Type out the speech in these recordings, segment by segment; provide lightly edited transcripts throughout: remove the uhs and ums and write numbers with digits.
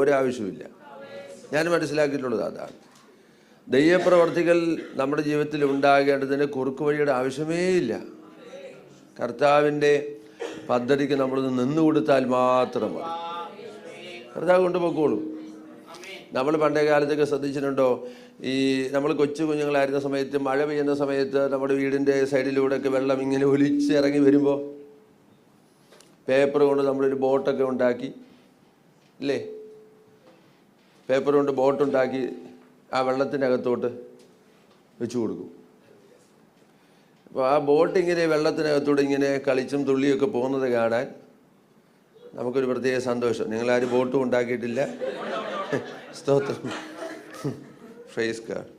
ഒരാവശ്യമില്ല. ഞാൻ മനസ്സിലാക്കിയിട്ടുള്ളത് അതാണ്. ദൈവപ്രവർത്തികൾ നമ്മുടെ ജീവിതത്തിൽ ഉണ്ടാകേണ്ടതിന് കുറുക്ക് വഴിയുടെ ആവശ്യമേ ഇല്ല. കർത്താവിൻ്റെ പദ്ധതിക്ക് നമ്മളൊന്ന് നിന്നുകൊടുത്താൽ മാത്രം മതി. കർത്താവ് കൊണ്ടുപോയിക്കോളും. നമ്മൾ പണ്ടേ കാലത്തൊക്കെ ശ്രദ്ധിച്ചിട്ടുണ്ടോ, ഈ നമ്മൾ കൊച്ചു കുഞ്ഞുങ്ങളായിരുന്ന സമയത്ത് മഴ പെയ്യുന്ന സമയത്ത് നമ്മുടെ വീടിൻ്റെ സൈഡിലൂടെയൊക്കെ വെള്ളം ഇങ്ങനെ ഒലിച്ച് ഇറങ്ങി വരുമ്പോൾ പേപ്പർ കൊണ്ട് നമ്മളൊരു ബോട്ടൊക്കെ ഉണ്ടാക്കി, അല്ലേ? പേപ്പർ കൊണ്ട് ബോട്ടുണ്ടാക്കി ആ വെള്ളത്തിനകത്തോട്ട് വെച്ചു കൊടുക്കും. അപ്പോൾ ആ ബോട്ട് ഇങ്ങനെ വെള്ളത്തിനകത്തോട്ട് ഇങ്ങനെ കളിച്ചും തുള്ളിയൊക്കെ പോകുന്നത് കാണാൻ നമുക്കൊരു പ്രത്യേക സന്തോഷം. നിങ്ങളാരും ബോട്ടും ഉണ്ടാക്കിയിട്ടില്ല? സ്തോത്രം, പ്രൈസ് ഗോഡ്.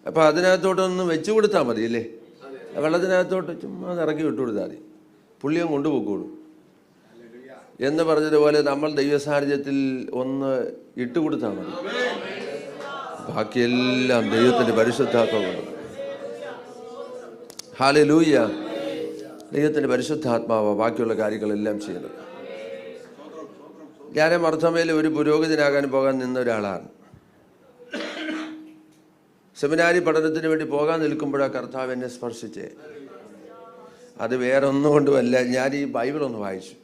അപ്പോൾ അതിനകത്തോട്ടൊന്ന് വെച്ചു കൊടുത്താൽ മതി, അല്ലേ? വെള്ളത്തിനകത്തോട്ട് ചുമ്മാ ഇറക്കി വിട്ടു കൊടുത്താൽ മതി, പുള്ളിയും കൊണ്ടുപോയിക്കോളും എന്ന് പറഞ്ഞതുപോലെ നമ്മൾ ദൈവസാന്നിധ്യത്തിൽ ഒന്ന് ഇട്ടുകൊടുത്താൽ മതി. ബാക്കിയെല്ലാം ദൈവത്തിൻ്റെ പരിശുദ്ധാത്മാവ്. ഹല്ലേലൂയ. ദൈവത്തിൻ്റെ പരിശുദ്ധാത്മാവ് ബാക്കിയുള്ള കാര്യങ്ങളെല്ലാം ചെയ്യുന്നത്. ഞാൻ മർത്തമയിൽ ഒരു പുരോഹിതനാകാൻ പോകാൻ നിന്ന ഒരാളാണ്. സെമിനാരി പഠനത്തിന് വേണ്ടി പോകാൻ നിൽക്കുമ്പോഴാണ് കർത്താവ് എന്നെ സ്പർശിച്ചേ. അത് വേറെ ഒന്നും കൊണ്ടുമല്ല, ഞാൻ ഈ ബൈബിളൊന്ന് വായിച്ചു.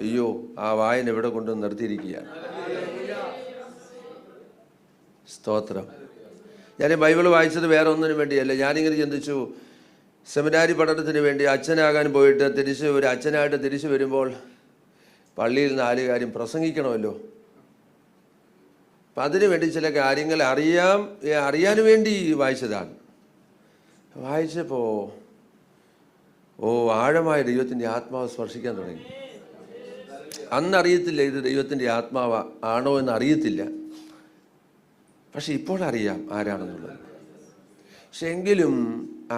അയ്യോ, ആ വായന ഇവിടെ കൊണ്ട് നിർത്തിയിരിക്കുകയാണ്. സ്തോത്രം. ഞാൻ ബൈബിൾ വായിച്ചത് വേറെ ഒന്നിനു വേണ്ടിയല്ല. ഞാനിങ്ങനെ ചിന്തിച്ചു, സെമിനാരി പഠനത്തിന് വേണ്ടി അച്ഛനാകാൻ പോയിട്ട് ഒരു അച്ഛനായിട്ട് തിരിച്ചു വരുമ്പോൾ പള്ളിയിൽ 4 കാര്യം പ്രസംഗിക്കണമല്ലോ. അപ്പം അതിനു വേണ്ടി ചില കാര്യങ്ങൾ അറിയാൻ വേണ്ടി വായിച്ചതാണ്. വായിച്ചപ്പോൾ ആഴമായ ദൈവത്തിൻ്റെ ആത്മാവ് സ്പർശിക്കാൻ തുടങ്ങി. അന്നറിയത്തില്ല ഇത് ദൈവത്തിൻ്റെ ആത്മാവ് ആണോ എന്ന് അറിയത്തില്ല, പക്ഷെ ഇപ്പോൾ അറിയാം ആരാണെന്നുള്ളത്. പക്ഷെ എങ്കിലും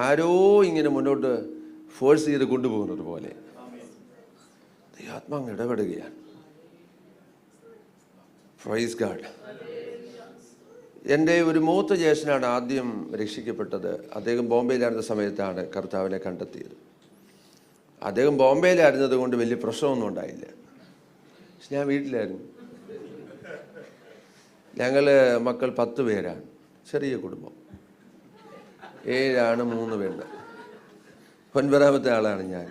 ആരോ ഇങ്ങനെ മുന്നോട്ട് ഫോഴ്സ് ചെയ്ത് കൊണ്ടുപോകുന്നത് പോലെ ദൈവാത്മാവ് ഇടപെടുകയാണ്. Praise God. എൻ്റെ ഒരു മൂത്ത ജ്യേഷ്ഠനാണ് ആദ്യം രക്ഷിക്കപ്പെട്ടത്. അദ്ദേഹം ബോംബെയിലായിരുന്ന സമയത്താണ് കർത്താവിനെ കണ്ടെത്തിയത്. അദ്ദേഹം ബോംബെയിലായിരുന്നത് കൊണ്ട് വലിയ പ്രശ്നമൊന്നും ഉണ്ടായില്ല. പക്ഷെ ഞാൻ വീട്ടിലായിരുന്നു. ഞങ്ങൾ മക്കൾ 10 പേരാണ്. ചെറിയ കുടുംബം. 7 ആണ്, 3 പെണ്ണ്. 9ാമത്തെ ആളാണ് ഞാൻ.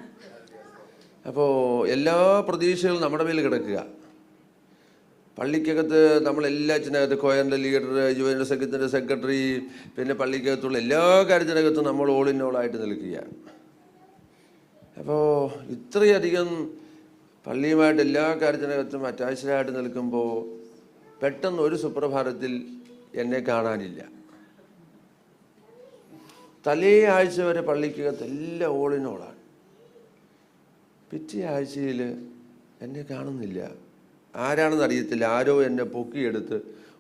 അപ്പോൾ എല്ലാ പ്രതീക്ഷകളും നമ്മുടെ മേൽ കിടക്കുക. പള്ളിക്കകത്ത് നമ്മളെല്ലാത്തിനകത്ത് കൊയറിൻ്റെ ലീഡർ, യുവജന സംഘത്തിൻ്റെ സെക്രട്ടറി, പിന്നെ പള്ളിക്കകത്തുള്ള എല്ലാ കാര്യത്തിനകത്തും നമ്മൾ ഓൾ ഇൻ ഓൾ ആയിട്ട് നിൽക്കുകയാണ്. അപ്പോൾ ഇത്രയധികം പള്ളിയുമായിട്ട് എല്ലാ കാര്യത്തിനകത്തും അറ്റാച്ച്ഡായിട്ട് നിൽക്കുമ്പോൾ പെട്ടെന്ന് ഒരു സുപ്രഭാതത്തിൽ എന്നെ കാണാനില്ല. തലേ ആഴ്ച വരെ പള്ളിക്കകത്ത് എല്ലാം ഓൾ ഇൻ ഓളാണ്. പിറ്റേ ആഴ്ചയിൽ എന്നെ കാണുന്നില്ല. ആരാണെന്ന് അറിയത്തില്ല. ആരോ എന്നെ പൊക്കിയെടുത്ത്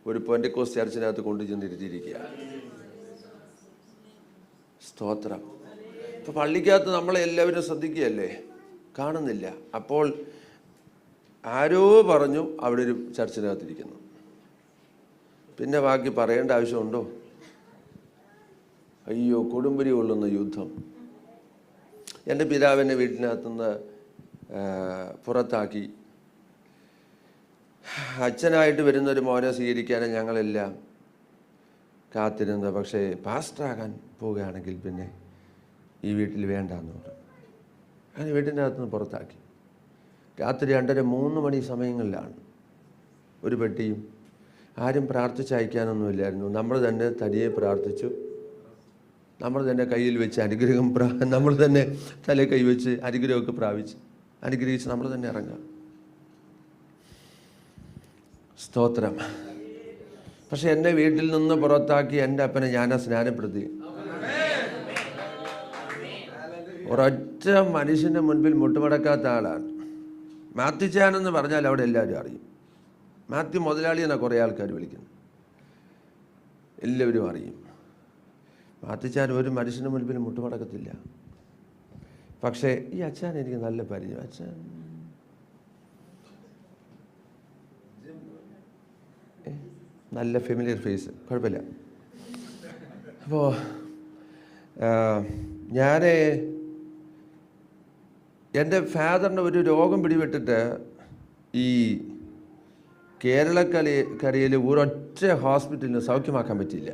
ഒരു പെന്തക്കോസ്ത് ചർച്ചിനകത്ത് കൊണ്ടു ചെന്നിരുത്തിയിരിക്കുകയാണ്. സ്തോത്രം. ഇപ്പം പള്ളിക്കകത്ത് നമ്മളെല്ലാവരും ശ്രദ്ധിക്കുകയല്ലേ, കാണുന്നില്ല. അപ്പോൾ ആരോ പറഞ്ഞു അവിടെ ഒരു ചർച്ചിനകത്തിരിക്കുന്നു. പിന്നെ ബാക്കി പറയേണ്ട ആവശ്യമുണ്ടോ? അയ്യോ, കൊടുമ്പിരി കൊള്ളുന്ന യുദ്ധം. എൻ്റെ പിതാവിനെ വീട്ടിനകത്തുനിന്ന് പുറത്താക്കി. അച്ഛനായിട്ട് വരുന്നൊരു മോനെ സ്വീകരിക്കാനും ഞങ്ങളെല്ലാം കാത്തിരുന്നത്. പക്ഷേ പാസ്റ്ററാകാൻ പോവുകയാണെങ്കിൽ പിന്നെ ഈ വീട്ടിൽ വേണ്ടാന്ന് പറഞ്ഞു. അങ്ങനെ വീട്ടിനകത്തുനിന്ന് പുറത്താക്കി. രാത്രി 2:30-3 മണി സമയങ്ങളിലാണ്. ഒരു പെട്ടിയും. ആരും പ്രാർത്ഥിച്ചയക്കാനൊന്നുമില്ലായിരുന്നു. നമ്മൾ തന്നെ തനിയെ പ്രാർത്ഥിച്ചു. നമ്മൾ തന്നെ കയ്യിൽ വെച്ച് അനുഗ്രഹം നമ്മൾ തന്നെ തലേ കൈവച്ച് അനുഗ്രഹമൊക്കെ അനുഗ്രഹിച്ച് നമ്മൾ തന്നെ ഇറങ്ങാം. സ്തോത്രം. പക്ഷെ എന്നെ വീട്ടിൽ നിന്ന് പുറത്താക്കി എൻ്റെ അപ്പനെ ഞാൻ സ്നാനപ്പെടുത്തി. ഒരൊറ്റ മനുഷ്യൻ്റെ മുൻപിൽ മുട്ടുമടക്കാത്ത ആളാണ്. മാത്യുച്ചാനെന്ന് പറഞ്ഞാൽ അവിടെ എല്ലാവരും അറിയും. മാത്യു മുതലാളി എന്നാണ് കുറേ ആൾക്കാർ വിളിക്കുന്നത്. എല്ലാവരും അറിയും. മാത്യുച്ചാൻ ഒരു മനുഷ്യൻ്റെ മുൻപിൽ മുട്ടുമടക്കത്തില്ല. പക്ഷേ ഈ അച്ഛൻ എനിക്ക് നല്ല പരിചയം. അച്ഛൻ നല്ല ഫെമിലിയർ ഫേസ്, കുഴപ്പമില്ല. അപ്പോൾ എൻ്റെ ഫാദറിന് ഒരു രോഗം പിടിപെട്ടിട്ട് ഈ കേരളക്കരയിൽ ഒരൊറ്റ ഹോസ്പിറ്റലിന് സൗഖ്യമാക്കാൻ പറ്റിയില്ല.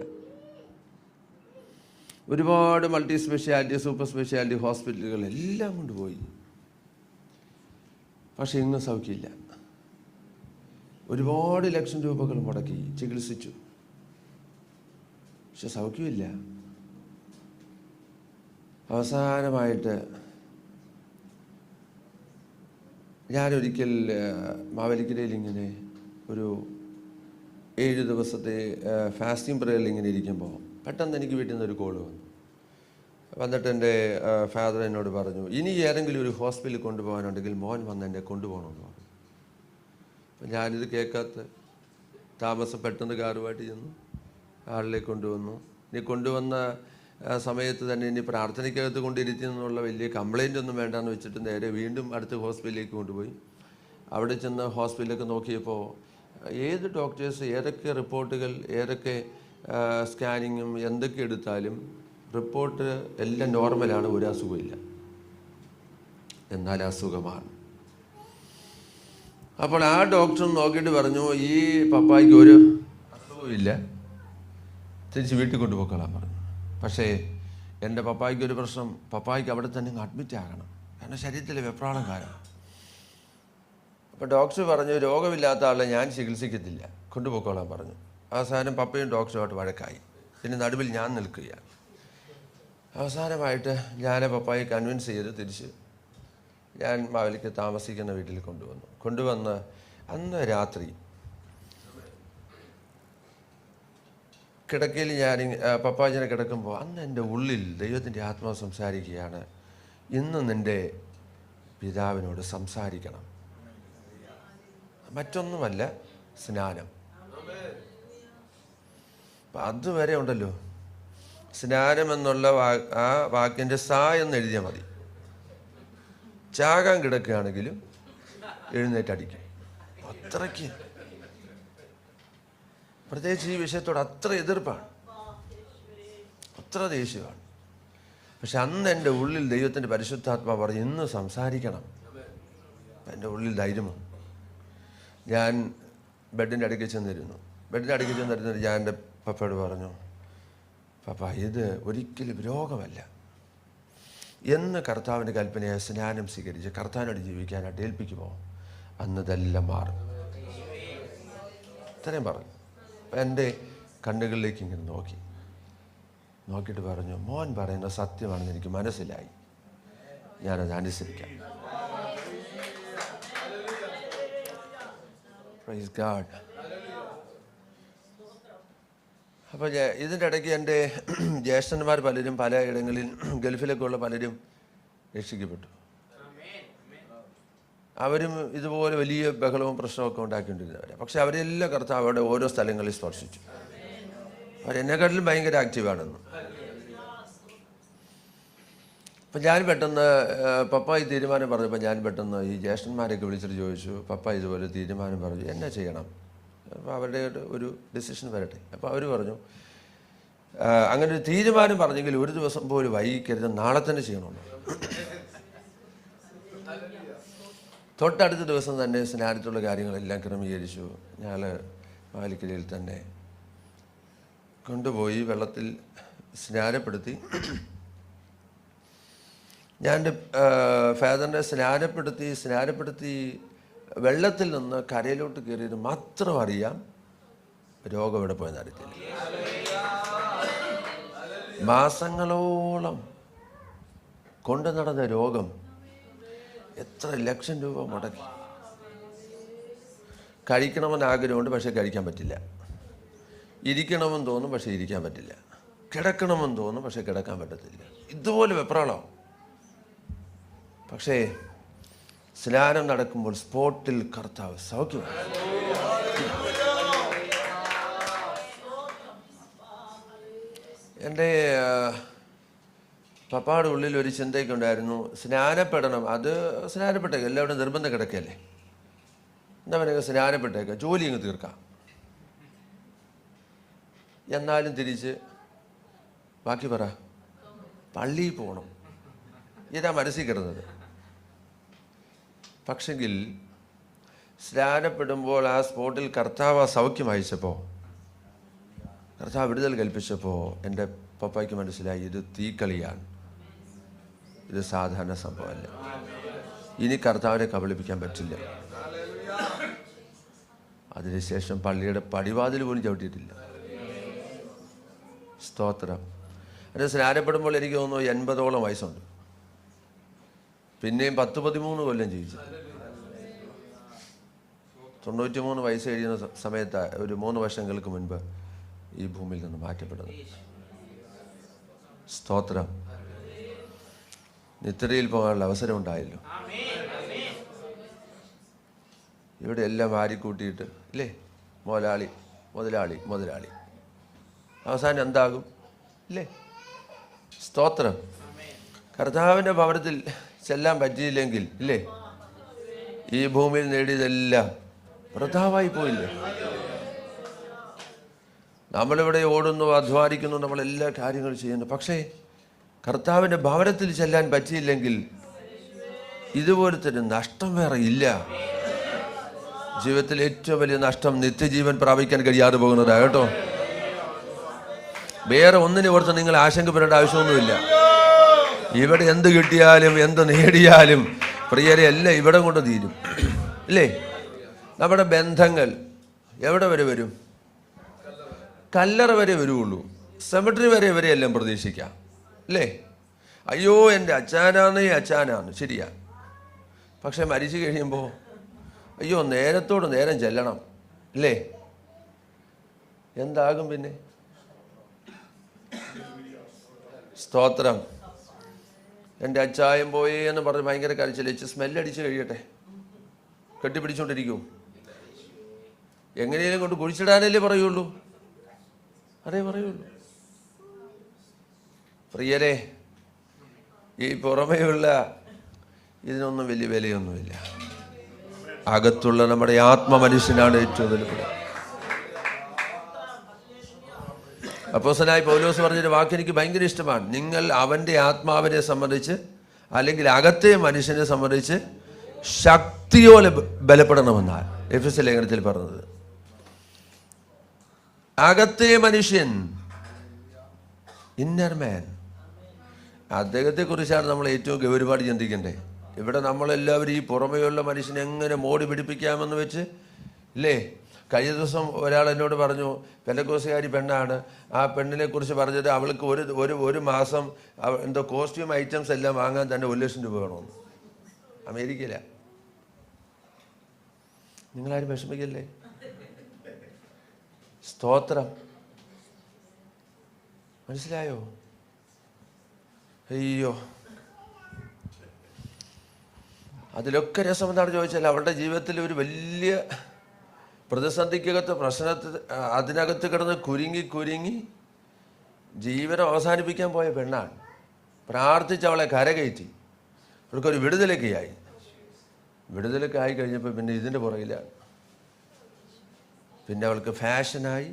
ഒരുപാട് മൾട്ടി സ്പെഷ്യാലിറ്റി, സൂപ്പർ സ്പെഷ്യാലിറ്റി ഹോസ്പിറ്റലുകൾ എല്ലാം കൊണ്ടുപോയി. പക്ഷെ ഇന്നും സൗഖ്യമില്ല. ഒരുപാട് ലക്ഷം രൂപകൾ മുടക്കി ചികിത്സിച്ചു, പക്ഷെ സൗഖ്യമില്ല. അവസാനമായിട്ട് ഞാനൊരിക്കൽ മാവേലിക്കരയിൽ ഇങ്ങനെ ഒരു 7 ദിവസത്തെ ഫാസ്റ്റിംഗ് പ്രയറിൽ ഇങ്ങനെ ഇരിക്കുമ്പോൾ പെട്ടെന്ന് എനിക്ക് വീട്ടിൽ നിന്നൊരു കോള് വന്നിട്ട് എൻ്റെ ഫാദർ എന്നോട് പറഞ്ഞു, ഇനി ഏതെങ്കിലും ഒരു ഹോസ്പിറ്റലിൽ കൊണ്ടുപോകാനുണ്ടെങ്കിൽ മോൻ വന്ന് എന്നെ കൊണ്ടുപോകണമെന്ന് പറഞ്ഞു. അപ്പം ഞാനിത് കേൾക്കാത്ത താമസം പെട്ടെന്ന് കാറുമായിട്ട് ചെന്നു, ആളിലേക്ക് കൊണ്ടുവന്നു. ഇനി കൊണ്ടുവന്ന സമയത്ത് തന്നെ ഇനി പ്രാർത്ഥനയ്ക്കകത്ത് കൊണ്ടിരുത്തിയെന്നുള്ള വലിയ കംപ്ലൈൻ്റ് ഒന്നും വേണ്ടാന്ന് വെച്ചിട്ട് നേരെ വീണ്ടും അടുത്ത ഹോസ്പിറ്റലിലേക്ക് കൊണ്ടുപോയി. അവിടെ ചെന്ന് ഹോസ്പിറ്റലൊക്കെ നോക്കിയപ്പോൾ ഏത് ഡോക്ടേഴ്സ് ഏതൊക്കെ റിപ്പോർട്ടുകൾ, ഏതൊക്കെ സ്കാനിങ്ങും എന്തൊക്കെ എടുത്താലും റിപ്പോർട്ട് എല്ലാം നോർമലാണ്, ഒരു അസുഖമില്ല. എന്നാൽ അസുഖമാണ്. അപ്പോൾ ആ ഡോക്ടർ നോക്കിയിട്ട് പറഞ്ഞു, ഈ പപ്പായ്ക്ക് ഒരു അസുഖമില്ല, തിരിച്ച് വീട്ടിൽ കൊണ്ടുപോയിക്കൊള്ളാൻ പറഞ്ഞു. പക്ഷേ എൻ്റെ പപ്പായ്ക്ക് ഒരു പ്രശ്നം, പപ്പായ്ക്ക് അവിടെ തന്നെ അഡ്മിറ്റ് ആകണം, കാരണം ശരീരത്തിലെ വെപ്രാളം കാരണം. അപ്പോൾ ഡോക്ടർ പറഞ്ഞു, രോഗമില്ലാത്ത ആളെ ഞാൻ ചികിത്സിക്കത്തില്ല, കൊണ്ടുപോയിക്കോളാൻ പറഞ്ഞു. അവസാനം പപ്പയും ഡോക്ടറുമായിട്ട് വഴക്കായി. പിന്നെ നടുവിൽ ഞാൻ നിൽക്കുകയാണ്. അവസാനമായിട്ട് ഞാൻ പപ്പായെ കൺവിൻസ് ചെയ്ത് തിരിച്ച് ഞാൻ മാവേലിക്ക് താമസിക്കുന്ന വീട്ടിൽ കൊണ്ടുവന്ന് അന്ന് രാത്രി കിടക്കയിൽ ഞാൻ പപ്പാജിനെ കിടക്കുമ്പോൾ അന്ന് എൻ്റെ ഉള്ളിൽ ദൈവത്തിൻ്റെ ആത്മാവ് സംസാരിക്കുകയാണ്, ഇന്ന് നിൻ്റെ പിതാവിനോട് സംസാരിക്കണം. മറ്റൊന്നുമല്ല, സ്നാനം. അപ്പം അതുവരെ ഉണ്ടല്ലോ, സ്നാനം എന്നുള്ള ആ വാക്കിൻ്റെ സാ എന്ന് എഴുതിയാൽ മതി. ചാകാൻ കിടക്കുകയാണെങ്കിലും എഴുന്നേറ്റടിക്കും. അത്രയ്ക്ക്, പ്രത്യേകിച്ച് ഈ വിഷയത്തോട് അത്ര എതിർപ്പാണ്, അത്ര ദേഷ്യമാണ്. പക്ഷെ അന്ന് എൻ്റെ ഉള്ളിൽ ദൈവത്തിൻ്റെ പരിശുദ്ധാത്മാവ് പറഞ്ഞു, ഇന്ന് സംസാരിക്കണം. എൻ്റെ ഉള്ളിൽ ധൈര്യമാണ്. ഞാൻ ബെഡിൻ്റെ അടുക്കൽ ചെന്നിരുന്നു. ഞാൻ എൻ്റെ പപ്പയോട് പറഞ്ഞു, പപ്പ, ഇത് ഒരിക്കലും രോഗമല്ല. എന്ന് കർത്താവിൻ്റെ കൽപ്പനയായ സ്നാനം സ്വീകരിച്ച് കർത്താവിനോട് ജീവിക്കാനായിട്ട് ഏൽപ്പിക്കുമോ, അന്ന് ഇതെല്ലാം മാറും. ഇത്രയും പറഞ്ഞു. എൻ്റെ കണ്ണുകളിലേക്ക് ഇങ്ങനെ നോക്കിയിട്ട് പറഞ്ഞു, മോൻ പറയുന്നത് സത്യമാണെന്ന് എനിക്ക് മനസ്സിലായി, ഞാനത് അനുസരിക്കാം. Praise God. അപ്പോൾ ഇതിൻ്റെ ഇടയ്ക്ക് എൻ്റെ ജ്യേഷ്ഠന്മാർ പലരും പല ഇടങ്ങളിൽ ഗൾഫിലൊക്കെയുള്ള പലരും രക്ഷിക്കപ്പെട്ടു. അവരും ഇതുപോലെ വലിയ ബഹളവും പ്രശ്നമൊക്കെ ഉണ്ടാക്കിക്കൊണ്ടിരുന്നവരാണ്. പക്ഷെ അവരെല്ലാം കർത്താവ് അവിടെ ഓരോ സ്ഥലങ്ങളിൽ സ്പർശിച്ചു. അവരെന്നെക്കാട്ടിലും ഭയങ്കര ആക്റ്റീവാണെന്ന്. അപ്പം ഞാൻ പെട്ടെന്ന് പപ്പ ഈ തീരുമാനം പറഞ്ഞപ്പോൾ ഞാൻ പെട്ടെന്ന് ഈ ജ്യേഷ്ഠന്മാരെയൊക്കെ വിളിച്ചിട്ട് ചോദിച്ചു, പപ്പ ഇതുപോലെ തീരുമാനം പറഞ്ഞു, എന്നാ ചെയ്യണം? അപ്പോൾ അവരുടെ ഒരു ഡിസിഷൻ വരട്ടെ. അപ്പോൾ അവർ പറഞ്ഞു, അങ്ങനെ ഒരു തീരുമാനം പറഞ്ഞെങ്കിൽ ഒരു ദിവസം പോലും വൈകിക്കരുത്, നാളെ തന്നെ ചെയ്യണമെന്ന്. തൊട്ടടുത്ത ദിവസം തന്നെ സ്നാനത്തുള്ള കാര്യങ്ങളെല്ലാം ക്രമീകരിച്ചു. ഞങ്ങൾ മാവേലിക്കരയിൽ തന്നെ കൊണ്ടുപോയി വെള്ളത്തിൽ സ്നാനപ്പെടുത്തി. ഞാൻ എൻ്റെ ഫാദറിനെ സ്നാനപ്പെടുത്തി വെള്ളത്തിൽ നിന്ന് കരയിലോട്ട് കയറിയത് മാത്രം അറിയാം, രോഗം എവിടെ പോയെന്ന് അറിയത്തില്ല. മാസങ്ങളോളം കൊണ്ടു നടന്ന രോഗം എത്ര ലക്ഷം രൂപ മുടക്കി. കഴിക്കണമെന്ന് ആഗ്രഹമുണ്ട്, പക്ഷെ കഴിക്കാൻ പറ്റില്ല. ഇരിക്കണമെന്ന് തോന്നും, പക്ഷെ ഇരിക്കാൻ പറ്റില്ല. കിടക്കണമെന്ന് തോന്നും, പക്ഷെ കിടക്കാൻ പറ്റത്തില്ല. ഇതുപോലെ വെപ്രാളം. പക്ഷേ സ്നാനം നടക്കുമ്പോൾ സ്പോട്ടിൽ കർത്താവ് സൗഖ്യമാണ്. എൻ്റെ പപ്പായുടെ ഉള്ളിൽ ഒരു ചിന്തയൊക്കെ ഉണ്ടായിരുന്നു, സ്നാനപ്പെടണം. അത് സ്നാനപ്പെട്ടേക്ക്, എല്ലാവരും നിർബന്ധം കിടക്കല്ലേ, എന്താ പറയുക, സ്നാനപ്പെട്ടേക്ക്, ജോലി അങ്ങ് തീർക്കാം. എന്നാലും തിരിച്ച് ബാക്കി പറ, പള്ളിയിൽ പോകണം, ഇതാ മനസ്സിൽ കിടന്നത്. പക്ഷെങ്കിൽ സ്നാനപ്പെടുമ്പോൾ ആ സ്പോട്ടിൽ കർത്താവ് സൗഖ്യം അയച്ചപ്പോൾ, കർത്താവ് വിടുതൽ കൽപ്പിച്ചപ്പോൾ എൻ്റെ പപ്പായ്ക്ക് മനസ്സിലായി ഇത് തീക്കളിയാണ്, ഇത് സാധാരണ സംഭവമല്ല. ഇനി കർത്താവിനെ കബളിപ്പിക്കാൻ പറ്റില്ല. അതിനുശേഷം പള്ളിയുടെ പടിവാതിൽ പോലും ചവിട്ടിയിട്ടില്ല. സ്തോത്രം. അത് സ്നാനപ്പെടുമ്പോൾ എനിക്ക് തോന്നുന്നു 80ഓളം വയസ്സുണ്ട്. പിന്നെയും 10-13 കൊല്ലം ജീവിച്ചു. 93 വയസ്സ് കഴിയുന്ന സമയത്ത്, ഒരു 3 വർഷങ്ങൾക്ക് മുൻപ് ഈ ഭൂമിയിൽ നിന്ന് മാറ്റപ്പെടുന്നു. സ്തോത്രം. നിദ്രയിൽ പോകാനുള്ള അവസരം ഉണ്ടായല്ലോ. ഇവിടെ എല്ലാം വാരിക്കൂട്ടിയിട്ട് ഇല്ലേ, മുതലാളി അവസാനം എന്താകും ഇല്ലേ? സ്തോത്രം. കർത്താവിൻ്റെ ഭവനത്തിൽ ചെല്ലാൻ പറ്റിയില്ലെങ്കിൽ ഇല്ലേ, ഈ ഭൂമിയിൽ നേടിയതെല്ലാം വൃഥാവായി പോയില്ലേ? നമ്മളിവിടെ ഓടുന്നു, അധ്വാനിക്കുന്നു, നമ്മളെല്ലാ കാര്യങ്ങളും ചെയ്യുന്നു. പക്ഷേ കർത്താവിൻ്റെ ഭവനത്തിൽ ചെല്ലാൻ പറ്റിയില്ലെങ്കിൽ ഇതുപോലത്തെ ഒരു നഷ്ടം വേറെ ഇല്ല. ജീവിതത്തിൽ ഏറ്റവും വലിയ നഷ്ടം നിത്യജീവൻ പ്രാപിക്കാൻ കഴിയാതെ പോകുന്നതാണ് കേട്ടോ. വേറെ ഒന്നിനെ ഓർത്ത് നിങ്ങൾ ആശങ്കപ്പെടേണ്ട ആവശ്യമൊന്നുമില്ല. ഇവിടെ എന്ത് കിട്ടിയാലും എന്ത് നേടിയാലും പ്രിയരെ എല്ലാം ഇവിടെ കൊണ്ട് തീരും ഇല്ലേ? നമ്മുടെ ബന്ധങ്ങൾ എവിടെ വരെ വരും? കല്ലറ വരെ വരുള്ളൂ. സെമിട്രി വരെ എല്ലാം പ്രതീക്ഷിക്കാം അല്ലേ? അയ്യോ എൻ്റെ അച്ചാനാണ് ശരിയാ. പക്ഷെ മരിച്ചു കഴിയുമ്പോൾ അയ്യോ നേരത്തോട് നേരം ചെല്ലണം അല്ലേ? എന്താകും പിന്നെ? സ്തോത്രം. എൻ്റെ അച്ചായം പോയി എന്ന് പറഞ്ഞ് ഭയങ്കര കരച്ചിൽ, സ്മെല്ലടിച്ച് കഴിയട്ടെ, കെട്ടിപ്പിടിച്ചോണ്ടിരിക്കൂ. എങ്ങനെയും കൊണ്ട് കുഴിച്ചിടാനല്ലേ പറയുള്ളൂ, അതേ പറയുള്ളൂ. പ്രിയരെ, ഈ പുറമേയുള്ള ഇതിനൊന്നും വലിയ വിലയൊന്നുമില്ല. അകത്തുള്ള നമ്മുടെ ആത്മമനുഷ്യനാണ് ഏറ്റവും വലുത്. അപ്പോസ്തലനായ പൗലോസ് പറഞ്ഞൊരു വാക്ക് എനിക്ക് ഭയങ്കര ഇഷ്ടമാണ്. നിങ്ങൾ അവൻ്റെ ആത്മാവിനെ സംബന്ധിച്ച്, അല്ലെങ്കിൽ അകത്തെ മനുഷ്യനെ സംബന്ധിച്ച് ശക്തിയോടെ ബലപ്പെടണമെന്നാണ് എഫെസ്യ ലേഖനത്തിൽ പറഞ്ഞത്. അകത്തെ മനുഷ്യൻ, ഇന്നർ മാൻ, അദ്ദേഹത്തെക്കുറിച്ചാണ് നമ്മൾ ഏറ്റവും ഗൗരവമായിട്ട് ചിന്തിക്കേണ്ടത്. ഇവിടെ നമ്മളെല്ലാവരും ഈ പുറമേയുള്ള മനുഷ്യനെ എങ്ങനെ മോടി പിടിപ്പിക്കാമെന്ന് വെച്ച് ഇല്ലേ? കഴിഞ്ഞ ദിവസം ഒരാൾ എന്നോട് പറഞ്ഞു, പെന്തക്കോസ്തുകാരി പെണ്ണാണ്, ആ പെണ്ണിനെ കുറിച്ച് പറഞ്ഞത് അവൾക്ക് ഒരു മാസം എന്തോ കോസ്റ്റ്യൂം ഐറ്റംസ് എല്ലാം വാങ്ങാൻ തന്നെ 1 ലക്ഷം രൂപ വേണമെന്ന്. അമേരിക്കയില. നിങ്ങളാരും വിഷമിക്കല്ലേ? സ്തോത്രം. മനസ്സിലായോ? അയ്യോ, അതിലൊക്കെ രസം എന്താണെന്ന് ചോദിച്ചാൽ, അവളുടെ ജീവിതത്തിൽ ഒരു വലിയ പ്രതിസന്ധിക്കകത്ത് അതിനകത്ത് കിടന്ന് കുരുങ്ങി ജീവനം അവസാനിപ്പിക്കാൻ പോയ പെണ്ണാണ്. പ്രാർത്ഥിച്ച് അവളെ കരകയറ്റി. അവൾക്കൊരു വിടുതലൊക്കെ ആയി കഴിഞ്ഞപ്പോൾ പിന്നെ ഇതിൻ്റെ പുറകിലാണ്. പിന്നെ അവൾക്ക് ഫാഷനായി,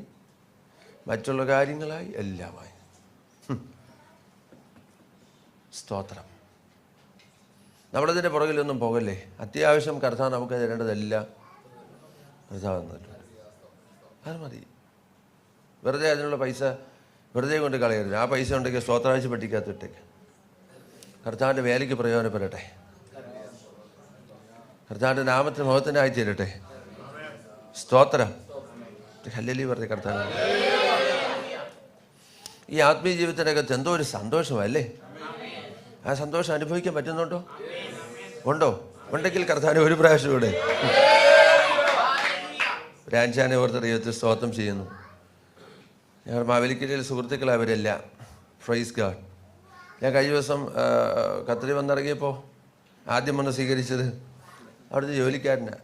മറ്റുള്ള കാര്യങ്ങളായി, എല്ലാമായി. സ്തോത്രം. നമ്മളതിൻ്റെ പുറകിലൊന്നും പോകല്ലേ. അത്യാവശ്യം കർത്താവ് നമുക്ക് തരേണ്ടതെല്ലാം കർത്താവ് തന്നിട്ടുണ്ട്. അത് മതി. വെറുതെ അതിനുള്ള പൈസ വെറുതെ കൊണ്ട് കളയരുത്. ആ പൈസ ഉണ്ടെങ്കിൽ സ്തോത്രാഴ്ച പെട്ടിക്കകത്ത് ഇട്ടേക്ക്. കർത്താവിൻ്റെ വേലയ്ക്ക് പ്രയോജനപ്പെടട്ടെ. കർത്താവിൻ്റെ നാമത്തിന് മുഖത്തിനായി തീരട്ടെ. സ്തോത്രം. ഹല്ലേലൂയ പറഞ്ഞ കർത്താവ്. ഈ ആത്മീയ ജീവിതത്തിനകത്ത് എന്തോ ഒരു സന്തോഷമല്ലേ? ആ സന്തോഷം അനുഭവിക്കാൻ പറ്റുന്നുണ്ടോ? ഉണ്ടെങ്കിൽ കർത്താവിനെ ഒരു പ്രാവശ്യം കൂടെ രാജാനെ ഓർത്ത് ദൈവത്തെ സ്തോത്രം ചെയ്യുന്നു. ഞങ്ങൾ മാവേലിക്കരയിൽ സുഹൃത്തുക്കൾ അവരെല്ലാം. Praise God. ഞാൻ കഴിഞ്ഞ ദിവസം ഖത്തറിൽ വന്നിറങ്ങിയപ്പോൾ ആദ്യം വന്ന് സ്വീകരിച്ചത് അവിടുത്തെ ജോലിക്കാരനാണ്.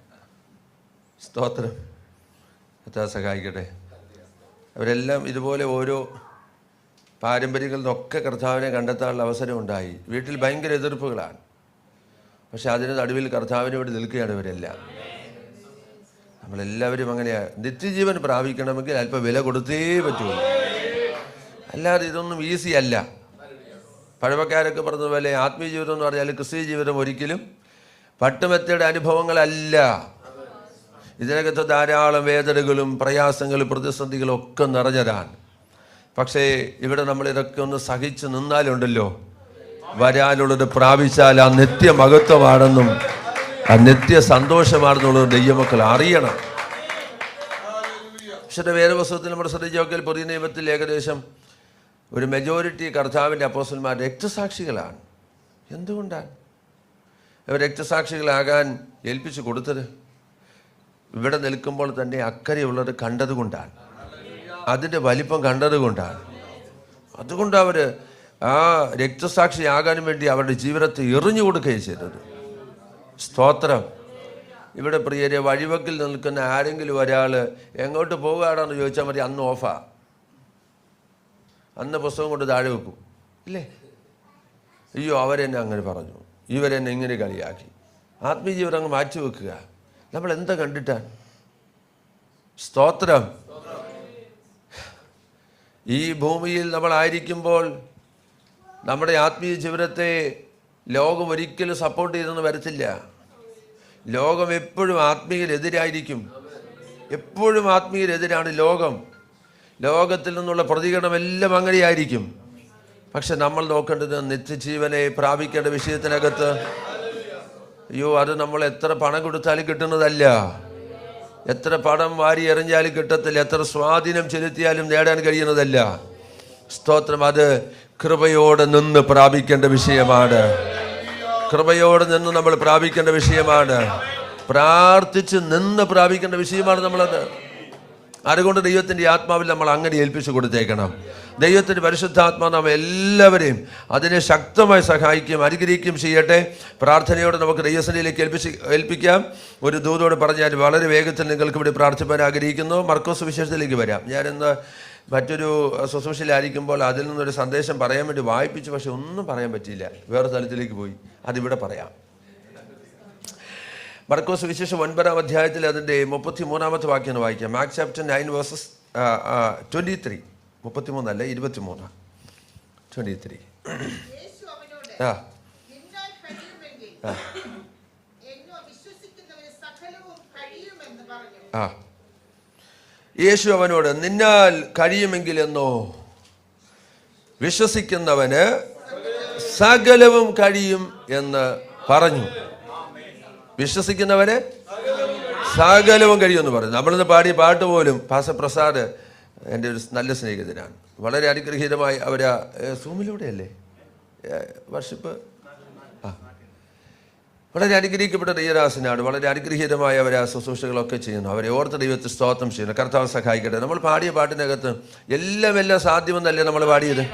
സ്തോത്രം. കർത്താവ് സഹായിക്കട്ടെ. അവരെല്ലാം ഇതുപോലെ ഓരോ പാരമ്പര്യങ്ങളിൽ നിന്നൊക്കെ കർത്താവിനെ കണ്ടെത്താനുള്ള അവസരം ഉണ്ടായി. വീട്ടിൽ ഭയങ്കര എതിർപ്പുകളാണ്. പക്ഷെ അതിന് നടുവിൽ കർത്താവിനെ ഇവിടെ നിൽക്കുകയാണ് ഇവരെല്ലാം. നമ്മളെല്ലാവരും അങ്ങനെയാണ്. നിത്യജീവൻ പ്രാപിക്കണമെങ്കിൽ അല്പം വില കൊടുത്തേ പറ്റുള്ളൂ. അല്ലാതെ ഇതൊന്നും ഈസി അല്ല. പഴമക്കാരൊക്കെ പറഞ്ഞതുപോലെ ആത്മീയ ജീവിതം എന്ന് പറഞ്ഞാൽ ക്രിസ്തീയ ജീവിതം ഒരിക്കലും പട്ടുമെത്തയുടെ അനുഭവങ്ങളല്ല. ഇതിനകത്ത് ധാരാളം വേദനകളും പ്രയാസങ്ങളും പ്രതിസന്ധികളും ഒക്കെ നിറഞ്ഞതാണ്. പക്ഷേ ഇവിടെ നമ്മൾ ഇതൊക്കെ ഒന്ന് സഹിച്ച് നിന്നാലുണ്ടല്ലോ, വരാനുള്ളത് പ്രാപിച്ചാൽ ആ നിത്യമഹത്വമാണെന്നും ആ നിത്യ സന്തോഷമാണെന്നുള്ളത് ദൈവമക്കൾ അറിയണം. പക്ഷേ വേദപുസ്തകത്തിൽ നമ്മൾ ശ്രദ്ധിച്ച് നോക്കിയാൽ പുതിയ നിയമത്തിൽ ഏകദേശം ഒരു മെജോറിറ്റി കർത്താവിൻ്റെ അപ്പോസ്തലന്മാർ രക്തസാക്ഷികളാണ്. എന്തുകൊണ്ടാണ് അവർ രക്തസാക്ഷികളാകാൻ ഏൽപ്പിച്ചു കൊടുത്തത്? ഇവിടെ നിൽക്കുമ്പോൾ തന്നെ അക്കരെയുള്ളത് കണ്ടതുകൊണ്ടാണ്, അതിൻ്റെ വലിപ്പം കണ്ടതുകൊണ്ടാണ്. അതുകൊണ്ട് അവർ ആ രക്തസാക്ഷിയാകാനും വേണ്ടി അവരുടെ ജീവിതത്തെ എറിഞ്ഞു കൊടുക്കുകയും ചെയ്തത്. സ്തോത്രം. ഇവിടെ പ്രിയരെ, വഴിവക്കിൽ നിൽക്കുന്ന ആരെങ്കിലും ഒരാൾ എങ്ങോട്ട് പോകുകയാണെന്ന് ചോദിച്ചാൽ മതി, അന്ന് ഓഫാ, അന്ന് പുസ്തകം കൊണ്ട് താഴെ വെക്കും, ഇല്ലേ? അയ്യോ, അവരെന്നെ അങ്ങനെ പറഞ്ഞു, ഇവരെന്നെ ഇങ്ങനെ കളിയാക്കി. ആത്മീയ ജീവിതം അങ്ങ് മാറ്റി വെക്കുക. നമ്മൾ എന്താ കണ്ടിട്ടാണ്? സ്തോത്രം. ഈ ഭൂമിയിൽ നമ്മളായിരിക്കുമ്പോൾ നമ്മുടെ ആത്മീയ ജീവിതത്തെ ലോകം ഒരിക്കലും സപ്പോർട്ട് ചെയ്തെന്ന് വരത്തില്ല. ലോകം എപ്പോഴും ആത്മീയരെതിരായിരിക്കും, എപ്പോഴും ആത്മീയരെതിരാണ് ലോകം. ലോകത്തിൽ നിന്നുള്ള പ്രതികരണം എല്ലാം അങ്ങനെയായിരിക്കും. പക്ഷെ നമ്മൾ നോക്കേണ്ടത് നിത്യജീവനെ പ്രാപിക്കേണ്ട വിഷയത്തിനകത്ത്, അയ്യോ, അത് നമ്മൾ എത്ര പണം കൊടുത്താലും കിട്ടുന്നതല്ല, എത്ര പണം വാരി എറിഞ്ഞാലും കിട്ടത്തില്ല, എത്ര സ്വാധീനം ചെലുത്തിയാലും നേടാൻ കഴിയുന്നതല്ല. സ്തോത്രം. അത് കൃപയോടെ നിന്ന് പ്രാപിക്കേണ്ട വിഷയമാണ്. കൃപയോടെ നിന്ന് നമ്മൾ പ്രാപിക്കേണ്ട വിഷയമാണ്. പ്രാർത്ഥിച്ച് നിന്ന് പ്രാപിക്കേണ്ട വിഷയമാണ് നമ്മളത്. അതുകൊണ്ട് ദൈവത്തിൻ്റെ ആത്മാവിൽ നമ്മൾ അങ്ങനെ ഏൽപ്പിച്ചു കൊടുത്തേക്കണം. ദൈവത്തിൻ്റെ പരിശുദ്ധാത്മാവ് നാം എല്ലാവരെയും അതിനെ ശക്തമായി സഹായിക്കുകയും അനുഗ്രഹിക്കുകയും ചെയ്യട്ടെ. പ്രാർത്ഥനയോടെ നമുക്ക് ദൈവസന്നിധിയിലേക്ക് ഏൽപ്പിക്കാം. ഒരു ദൂതോട് പറഞ്ഞാൽ വളരെ വേഗത്തിൽ നിങ്ങൾക്ക് ഇവിടെ പ്രാർത്ഥിപ്പാൻ ആഗ്രഹിക്കുന്നു. മർക്കോസ് സുവിശേഷത്തിലേക്ക് വരാം. ഞാനിന്ന് മറ്റൊരു ശുശ്രൂഷയിലായിരിക്കുമ്പോൾ അതിൽ നിന്നൊരു സന്ദേശം പറയാൻ വേണ്ടി വായിപ്പിച്ചു, പക്ഷെ ഒന്നും പറയാൻ പറ്റിയില്ല, വേറെ സ്ഥലത്തിലേക്ക് പോയി. അതിവിടെ പറയാം. മർക്കോസ് സുവിശേഷം 9-ാം അധ്യായത്തിൽ അതിൻ്റെ 33-ാമത്തെ വാക്യം വായിക്കാം. Mark chapter 9 versus 23. 33 അല്ല, 23. 23. യേശു അവനോട് നിന്നാൽ കഴിയുമെങ്കിൽ എന്നോ, വിശ്വസിക്കുന്നവന് സകലവും കഴിയും എന്ന് പറഞ്ഞു. വിശ്വസിക്കുന്നവന് സകലവും കഴിയുമെന്ന് പറഞ്ഞു. നമ്മളിന്ന് പാടിയ പാട്ട് പോലും പാസ്റ്റർ പ്രസാദ് എൻ്റെ ഒരു നല്ല സ്നേഹിതനാണ്. വളരെ അനുഗ്രഹീതമായി അവർ സൂമിലൂടെയല്ലേ വർഷിപ്പ്, വളരെ അനുഗ്രഹിക്കപ്പെട്ട ദൈവദാസനാണ്. വളരെ അനുഗ്രഹീതമായി അവർ ആ ശുശ്രൂഷകളൊക്കെ ചെയ്യുന്നു. അവരെ ഓർത്ത് ദൈവത്തെ സ്തോത്രം ചെയ്യുന്നു. കർത്താവ് സഹായിക്കട്ടെ. നമ്മൾ പാടിയ പാട്ടിനകത്ത് എല്ലാം സാധ്യമെന്നല്ലേ നമ്മൾ പാടിയത്?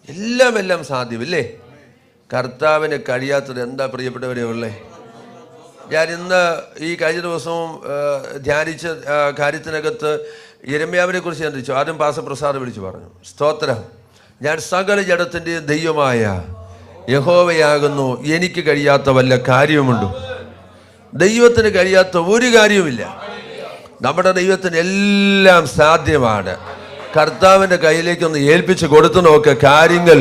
എല്ലാം സാധ്യമില്ലേ? കർത്താവിന് കഴിയാത്തത് എന്താ പ്രിയപ്പെട്ടവരെ ഉള്ളേ? ഞാൻ ഇന്ന് ഈ കഴിഞ്ഞ ദിവസവും ധ്യാനിച്ച കാര്യത്തിനകത്ത് യിരെമ്യാവിനെ കുറിച്ച് ചിന്തിച്ചു. ആദ്യം പാസ്റ്റർ പ്രസാദ് വിളിച്ചു പറഞ്ഞു, സ്തോത്രം, ഞാൻ സകല ജഡത്തിൻ്റെ ദൈവമായ യഹോവയാകുന്നു, എനിക്ക് കഴിയാത്ത വല്ല കാര്യവുമുണ്ടോ? ദൈവത്തിന് കഴിയാത്ത ഒരു കാര്യവുമില്ല. നമ്മുടെ ദൈവത്തിന് എല്ലാം സാധ്യമാണ്. കർത്താവിൻ്റെ കയ്യിലേക്കൊന്ന് ഏൽപ്പിച്ച് കൊടുത്തു നോക്ക്. കാര്യങ്ങൾ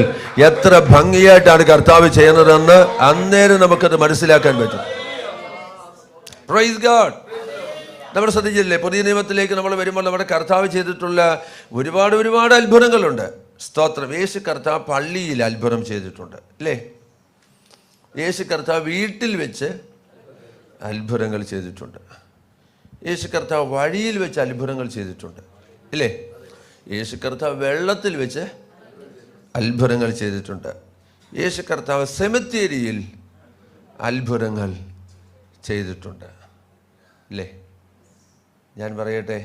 എത്ര ഭംഗിയായിട്ടാണ് കർത്താവ് ചെയ്യുന്നതെന്ന് അന്നേരം നമുക്കത് മനസ്സിലാക്കാൻ പറ്റും. Praise God. നമ്മൾ ശ്രദ്ധിച്ചില്ലേ, പുതിയ നിയമത്തിലേക്ക് നമ്മൾ വരുമ്പോൾ നമ്മുടെ കർത്താവ് ചെയ്തിട്ടുള്ള ഒരുപാട് അത്ഭുതങ്ങളുണ്ട്. സ്തോത്രം. യേശു കർത്താവ് പള്ളിയിൽ അത്ഭുതം ചെയ്തിട്ടുണ്ട്, അല്ലേ? യേശു കർത്താവ് വീട്ടിൽ വെച്ച് അത്ഭുതങ്ങൾ ചെയ്തിട്ടുണ്ട്. യേശു കർത്താവ് വഴിയിൽ വെച്ച് അത്ഭുതങ്ങൾ ചെയ്തിട്ടുണ്ട്, ഇല്ലേ? യേശു കർത്താവ് വെള്ളത്തിൽ വെച്ച് അത്ഭുതങ്ങൾ ചെയ്തിട്ടുണ്ട്. യേശു കർത്താവ് സെമിത്തേരിയിൽ അത്ഭുതങ്ങൾ ചെയ്തിട്ടുണ്ട്, ഇല്ലേ? ഞാൻ പറയട്ടെ,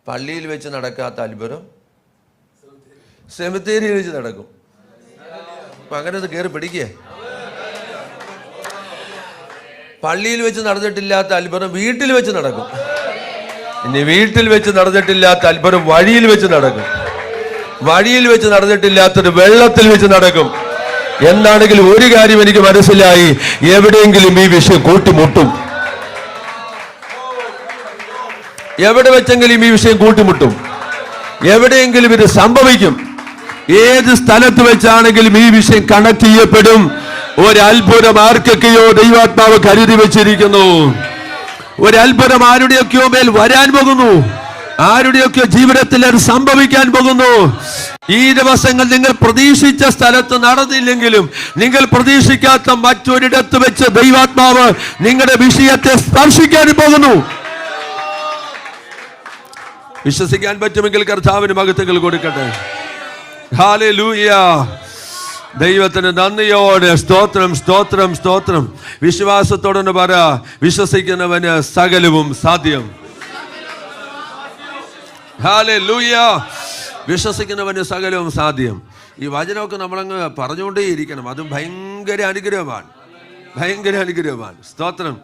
പള്ളിയിൽ വെച്ച് നടക്കാത്ത അത്ഭുതം സെമിത്തേരിയിൽ വെച്ച് നടക്കും. അപ്പം അങ്ങനെ ഒന്ന് കയറി പിടിക്കേ. പള്ളിയിൽ വെച്ച് നടന്നിട്ടില്ലാത്ത അത്ഭുതം വീട്ടിൽ വെച്ച് നടക്കും. ഇനി വീട്ടിൽ വെച്ച് നടന്നിട്ടില്ലാത്ത അത്ഭുതം വഴിയിൽ വെച്ച് നടക്കും. വഴിയിൽ വെച്ച് നടന്നിട്ടില്ലാത്തത് വെള്ളത്തിൽ വെച്ച് നടക്കും. എന്താണെങ്കിലും ഒരു കാര്യം എനിക്ക് മനസ്സിലായി, എവിടെയെങ്കിലും ഈ വിഷയം കൂട്ടിമുട്ടും. എവിടെ വെച്ചെങ്കിലും ഈ വിഷയം കൂട്ടിമുട്ടും. എവിടെയെങ്കിലും ഇത് സംഭവിക്കും. ഏത് സ്ഥലത്ത് വെച്ചാണെങ്കിലും ഈ വിഷയം കണക്ട് ചെയ്യപ്പെടും. ഒരു അത്ഭുതം ആർക്കൊക്കെയോ ദൈവാത്മാവ് കരുതി വെച്ചിരിക്കുന്നു. ഒരു അത്ഭുതം ആരുടെയൊക്കെയോ മേൽ വരാൻ പോകുന്നു. ആരുടെയൊക്കെ ജീവിതത്തിൽ അത് സംഭവിക്കാൻ പോകുന്നു. ഈ ദിവസങ്ങൾ നിങ്ങൾ പ്രതീക്ഷിച്ച സ്ഥലത്ത് നടന്നില്ലെങ്കിലും നിങ്ങൾ പ്രതീക്ഷിക്കാത്ത മറ്റൊരിടത്ത് വെച്ച് ദൈവാത്മാവ് നിങ്ങളുടെ വിഷയത്തെ സ്പർശിക്കാൻ പോകുന്നു. വിശ്വസിക്കാൻ പറ്റുമെങ്കിൽ കർത്താവിന് മഹത്വങ്ങൾ കൊടുക്കട്ടെ. ഹല്ലേലൂയ. ദൈവത്തിന് നന്ദിയോടെ സ്തോത്രം, സ്തോത്രം, സ്തോത്രം. വിശ്വാസത്തോടെ പറ, വിശ്വസിക്കുന്നവന് സകലവും സാധ്യം. ഹല്ലേലൂയ. വിശ്വസിക്കുന്നവന് സകലവും സാധ്യം. ഈ വചനമൊക്കെ നമ്മളങ്ങ് പറഞ്ഞുകൊണ്ടേയിരിക്കണം. അതും ഭയങ്കര അനുഗ്രഹമാണ്, ഭയങ്കര അനുഗ്രഹമാണ്. സ്തോത്രം.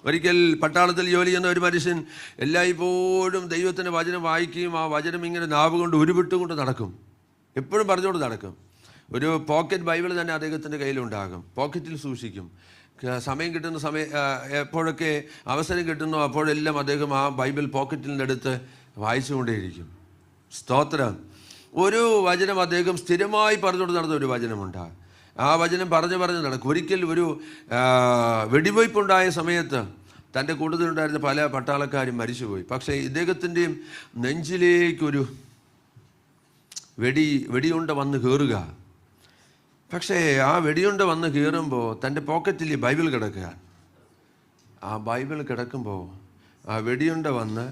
ഒരിക്കൽ പട്ടാളത്തിൽ ജോലി ചെയ്യുന്ന ഒരു മനുഷ്യൻ എല്ലായ്പ്പോഴും ദൈവത്തിൻ്റെ വചനം വായിക്കുകയും ആ വചനം ഇങ്ങനെ നാവ് കൊണ്ട് ഉരുവിട്ടുകൊണ്ട് നടക്കും, എപ്പോഴും പറഞ്ഞുകൊണ്ട് നടക്കും. ഒരു പോക്കറ്റ് ബൈബിൾ തന്നെ അദ്ദേഹത്തിൻ്റെ കയ്യിലുണ്ടാകും, പോക്കറ്റിൽ സൂക്ഷിക്കും. സമയം കിട്ടുന്ന എപ്പോഴൊക്കെ അവസരം കിട്ടുന്നോ അപ്പോഴെല്ലാം അദ്ദേഹം ആ ബൈബിൾ പോക്കറ്റിൽ നിന്നെടുത്ത് വായിച്ചുകൊണ്ടേയിരിക്കും. സ്തോത്രം. ഒരു വചനം അദ്ദേഹം സ്ഥിരമായി പറഞ്ഞുകൊണ്ട് നടന്ന ഒരു വചനമുണ്ട്. ആ വചനം പറഞ്ഞ് നടക്കും. ഒരിക്കൽ ഒരു വെടിവയ്പ്പുണ്ടായ സമയത്ത് തൻ്റെ കൂട്ടത്തിലുണ്ടായിരുന്ന പല പട്ടാളക്കാരും മരിച്ചുപോയി. പക്ഷേ ഇദ്ദേഹത്തിൻ്റെയും നെഞ്ചിലേക്കൊരു വെടിയുണ്ട വന്ന് കയറുക. പക്ഷേ ആ വെടിയുണ്ട വന്ന് കയറുമ്പോൾ തൻ്റെ പോക്കറ്റിൽ ബൈബിൾ കിടക്കുക. ആ ബൈബിൾ കിടക്കുമ്പോൾ ആ വെടിയുണ്ട വന്ന്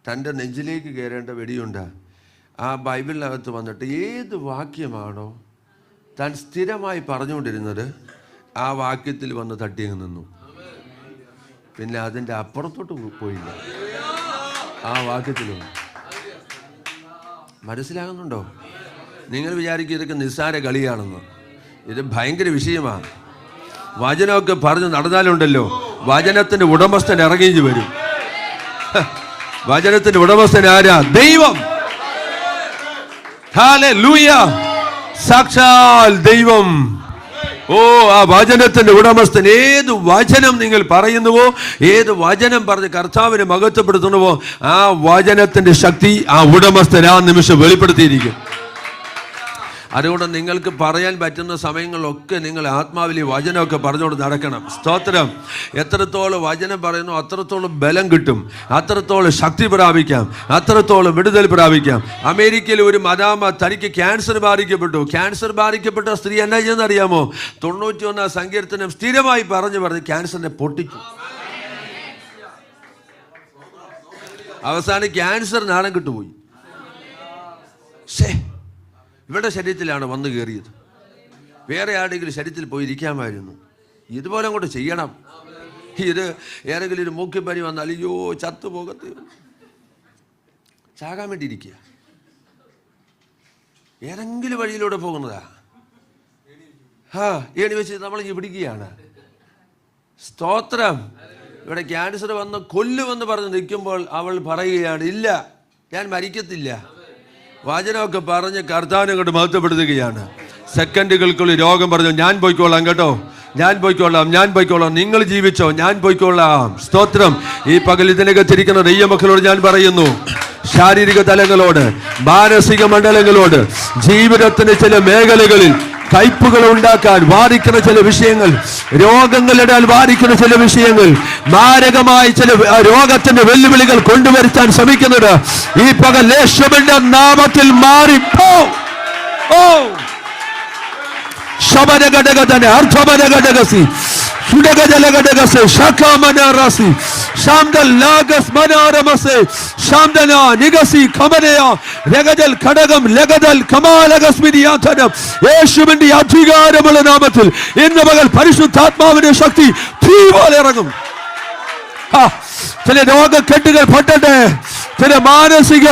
തൻ്റെ നെഞ്ചിലേക്ക് കയറേണ്ട വെടിയുണ്ട ആ ബൈബിളിനകത്ത് വന്നിട്ട് ഏത് വാക്യമാണോ താൻ സ്ഥിരമായി പറഞ്ഞുകൊണ്ടിരുന്നത് ആ വാക്യത്തിൽ വന്ന് തട്ടിയങ്ങ് നിന്നു. പിന്നെ അതിൻ്റെ അപ്പുറത്തോട്ട് പോയില്ല, ആ വാക്യത്തിൽ. മനസ്സിലാകുന്നുണ്ടോ? നിങ്ങൾ വിചാരിക്കും ഇതൊക്കെ നിസ്സാര കളിയാണെന്ന്. ഇത് ഭയങ്കര വിഷയമാണ്. വചനമൊക്കെ പറഞ്ഞ് നടന്നാലുണ്ടല്ലോ വചനത്തിൻ്റെ ഉടമസ്ഥൻ ഇറങ്ങി വരും. വചനത്തിൻ്റെ ഉടമസ്ഥൻ ആരാ? ദൈവം. ഹല്ലേലൂയ. സാക്ഷാൽ ദൈവം. ഓ, ആ വചനത്തിന്റെ ഉടമസ്ഥൻ. ഏത് വചനം നിങ്ങൾ പറയുന്നുവോ, ഏത് വചനം പറഞ്ഞ് കർത്താവിനെ മഹത്വപ്പെടുത്തുന്നുവോ, ആ വചനത്തിന്റെ ശക്തി ആ ഉടമസ്ഥൻ ആ നിമിഷം വെളിപ്പെടുത്തിയിരിക്കും. അതുകൊണ്ട് നിങ്ങൾക്ക് പറയാൻ പറ്റുന്ന സമയങ്ങളിലൊക്കെ നിങ്ങൾ ആത്മാവിൽ വചനമൊക്കെ പറഞ്ഞുകൊണ്ട് നടക്കണം. സ്തോത്രം. എത്രത്തോളം വചനം പറയുന്നു അത്രത്തോളം ബലം കിട്ടും, അത്രത്തോളം ശക്തി പ്രാപിക്കാം, അത്രത്തോളം വിടുതൽ പ്രാപിക്കാം. അമേരിക്കയിൽ ഒരു മദാമ, തനിക്ക് ക്യാൻസർ ബാധിക്കപ്പെട്ടു. ക്യാൻസർ ബാധിക്കപ്പെട്ട സ്ത്രീ എന്നാ ചെയ്യുന്നറിയാമോ? 91 സങ്കീർത്തനം സ്ഥിരമായി പറഞ്ഞ് ക്യാൻസറിനെ പൊട്ടിച്ചു. അവസാനം ക്യാൻസർ നാണം കിട്ടുപോയി. ഇവരുടെ ശരീരത്തിലാണ് വന്നു കയറിയത്. വേറെ ആരുടെങ്കിലും ശരീരത്തിൽ പോയി ഇരിക്കാമായിരുന്നു. ഇതുപോലെ അങ്ങോട്ട് ചെയ്യണം. ഇത് ഏതെങ്കിലും ഒരു മൂക്കിപ്പനി വന്നാൽ അയ്യോ ചത്തുപോകത്ത് ചാകാൻ വേണ്ടി ഇരിക്കുക. ഏതെങ്കിലും വഴിയിലൂടെ പോകുന്നതാ. ഏണി വെച്ച് നമ്മൾ പിടിക്കുകയാണ്. സ്തോത്രം. ഇവിടെ ക്യാൻസർ വന്ന് കൊല്ലുമെന്ന് പറഞ്ഞ് നിൽക്കുമ്പോൾ അവൾ പറയുകയാണ്, ഇല്ല, ഞാൻ മരിക്കത്തില്ല. വചനമൊക്കെ പറഞ്ഞ് കർത്താവിനെ കൊണ്ട് മഹത്വപ്പെടുത്തുകയാണ്. സെക്കൻഡുകൾക്കുള്ളിൽ രോഗം പറഞ്ഞു, ഞാൻ പോയിക്കോളാം കേട്ടോ, ഞാൻ പോയിക്കോളാം, നിങ്ങൾ ജീവിച്ചോ, ഞാൻ പോയിക്കോളാം. സ്തോത്രം. ഈ പകൽ ഇതിനകത്തിരിക്കുന്ന ദൈവമക്കളോട് ഞാൻ പറയുന്നു, ശാരീരിക തലങ്ങളോട്, മാനസിക മണ്ഡലങ്ങളോട്, ജീവിതത്തിന്റെ ചില മേഖലകളിൽ കയ്പുകൾ ഉണ്ടാക്കാൻ വാദിക്കുന്ന ചില വിഷയങ്ങൾ, രോഗങ്ങളിടാൻ വാദിക്കുന്ന ചില വിഷയങ്ങൾ, മാരകമായ ചില രോഗത്തിന്റെ വെല്ലുവിളികൾ കൊണ്ടുവരുത്താൻ ശ്രമിക്കുന്നത് ഈ പകൽ യേശുവിന്റെ നാമത്തിൽ മാറിപ്പോ. ശബരഘടകതനെ അർത്ഥമനഘടകസി സുഡഗജലഘടകസെ ശഖമനറസി ശാംദൽ ലാഗസ് മനോരമസെ ശാംദന നിഗസി ഖമനയ രഗജൽ ഘടകം ലഗദൽ കമാലഗസ്മിനിയാധനം. യേശുവിന്റെ അധികാരമുള്ള നാമത്തിൽ ഇന്ന് പകൽ പരിശുദ്ധാത്മാവിന്റെ ശക്തി തീ പോലെ ഇറങ്ങും. ചില രോഗക്കെട്ടുകൾ പൊട്ടട്ടെ, ചില മാനസിക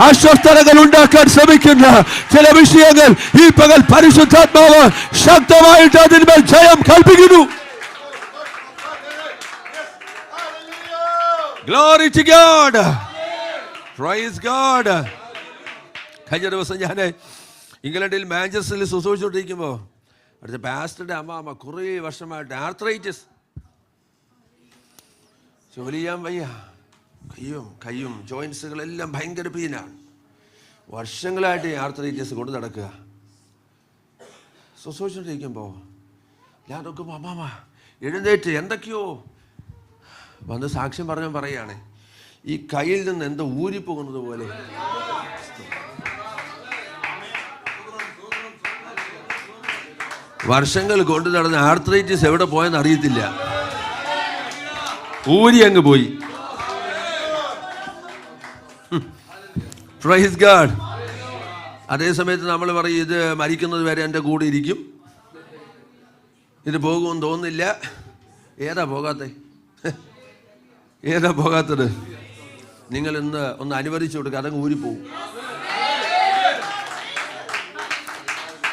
അസ്വസ്ഥതകൾ ഉണ്ടാക്കാൻ ശ്രമിക്കുന്ന ചില വിഷയങ്ങൾ ഈ പകൽ പരിശുദ്ധാത്മാവ് ശക്തമായിട്ട് അതിന്മേൽ ജയം കൽപ്പിക്കുന്നു. Glory to God. Praise God. കഴിഞ്ഞ ദിവസം ഞാൻ ഇംഗ്ലണ്ടിൽ മാഞ്ചസ്റ്ററിൽ ശുശ്രൂഷിച്ചുകൊണ്ടിരിക്കുമ്പോൾ അടുത്ത പാസ്റ്ററുടെ അമ്മാമ്മ കുറേ വർഷമായിട്ട് ആർത്രൈറ്റിസ്, ജോലി ചെയ്യാൻ വയ്യ, കയ്യും ജോയിൻസുകളെല്ലാം ഭയങ്കര പെയിനാണ്. വർഷങ്ങളായിട്ട് ആർത്രൈറ്റിസ് കൊണ്ട് നടക്കുക. ശുശ്രൂഷിച്ചുകൊണ്ടിരിക്കുമ്പോൾ ഞാൻ നോക്കുമ്പോൾ അമ്മാമ്മ എഴുന്നേറ്റ് എന്തൊക്കെയോ വന്ന് സാക്ഷ്യം പറഞ്ഞാൽ പറയുകയാണ്, ഈ കയ്യിൽ നിന്ന് എന്തോ ഊരിപ്പോകുന്നത് പോലെ. വർഷങ്ങൾ കൊണ്ട് നടന്ന ആർത്രൈറ്റിസ് എവിടെ പോയെന്ന് അറിയത്തില്ല, ഊരി അങ്ങ് പോയി. Praise God. അതേ സമയത്ത് നമ്മൾ പറയും, ഇത് മരിക്കുന്നത് വരെ എൻ്റെ കൂടെ ഇരിക്കും, ഇത് പോകുമെന്ന് തോന്നുന്നില്ല. ഏതാ പോകാത്തത്? നിങ്ങൾ ഇന്ന് ഒന്ന് അനുവദിച്ചു കൊടുക്കുക, അതങ്ങ് ഊരിപ്പോവും.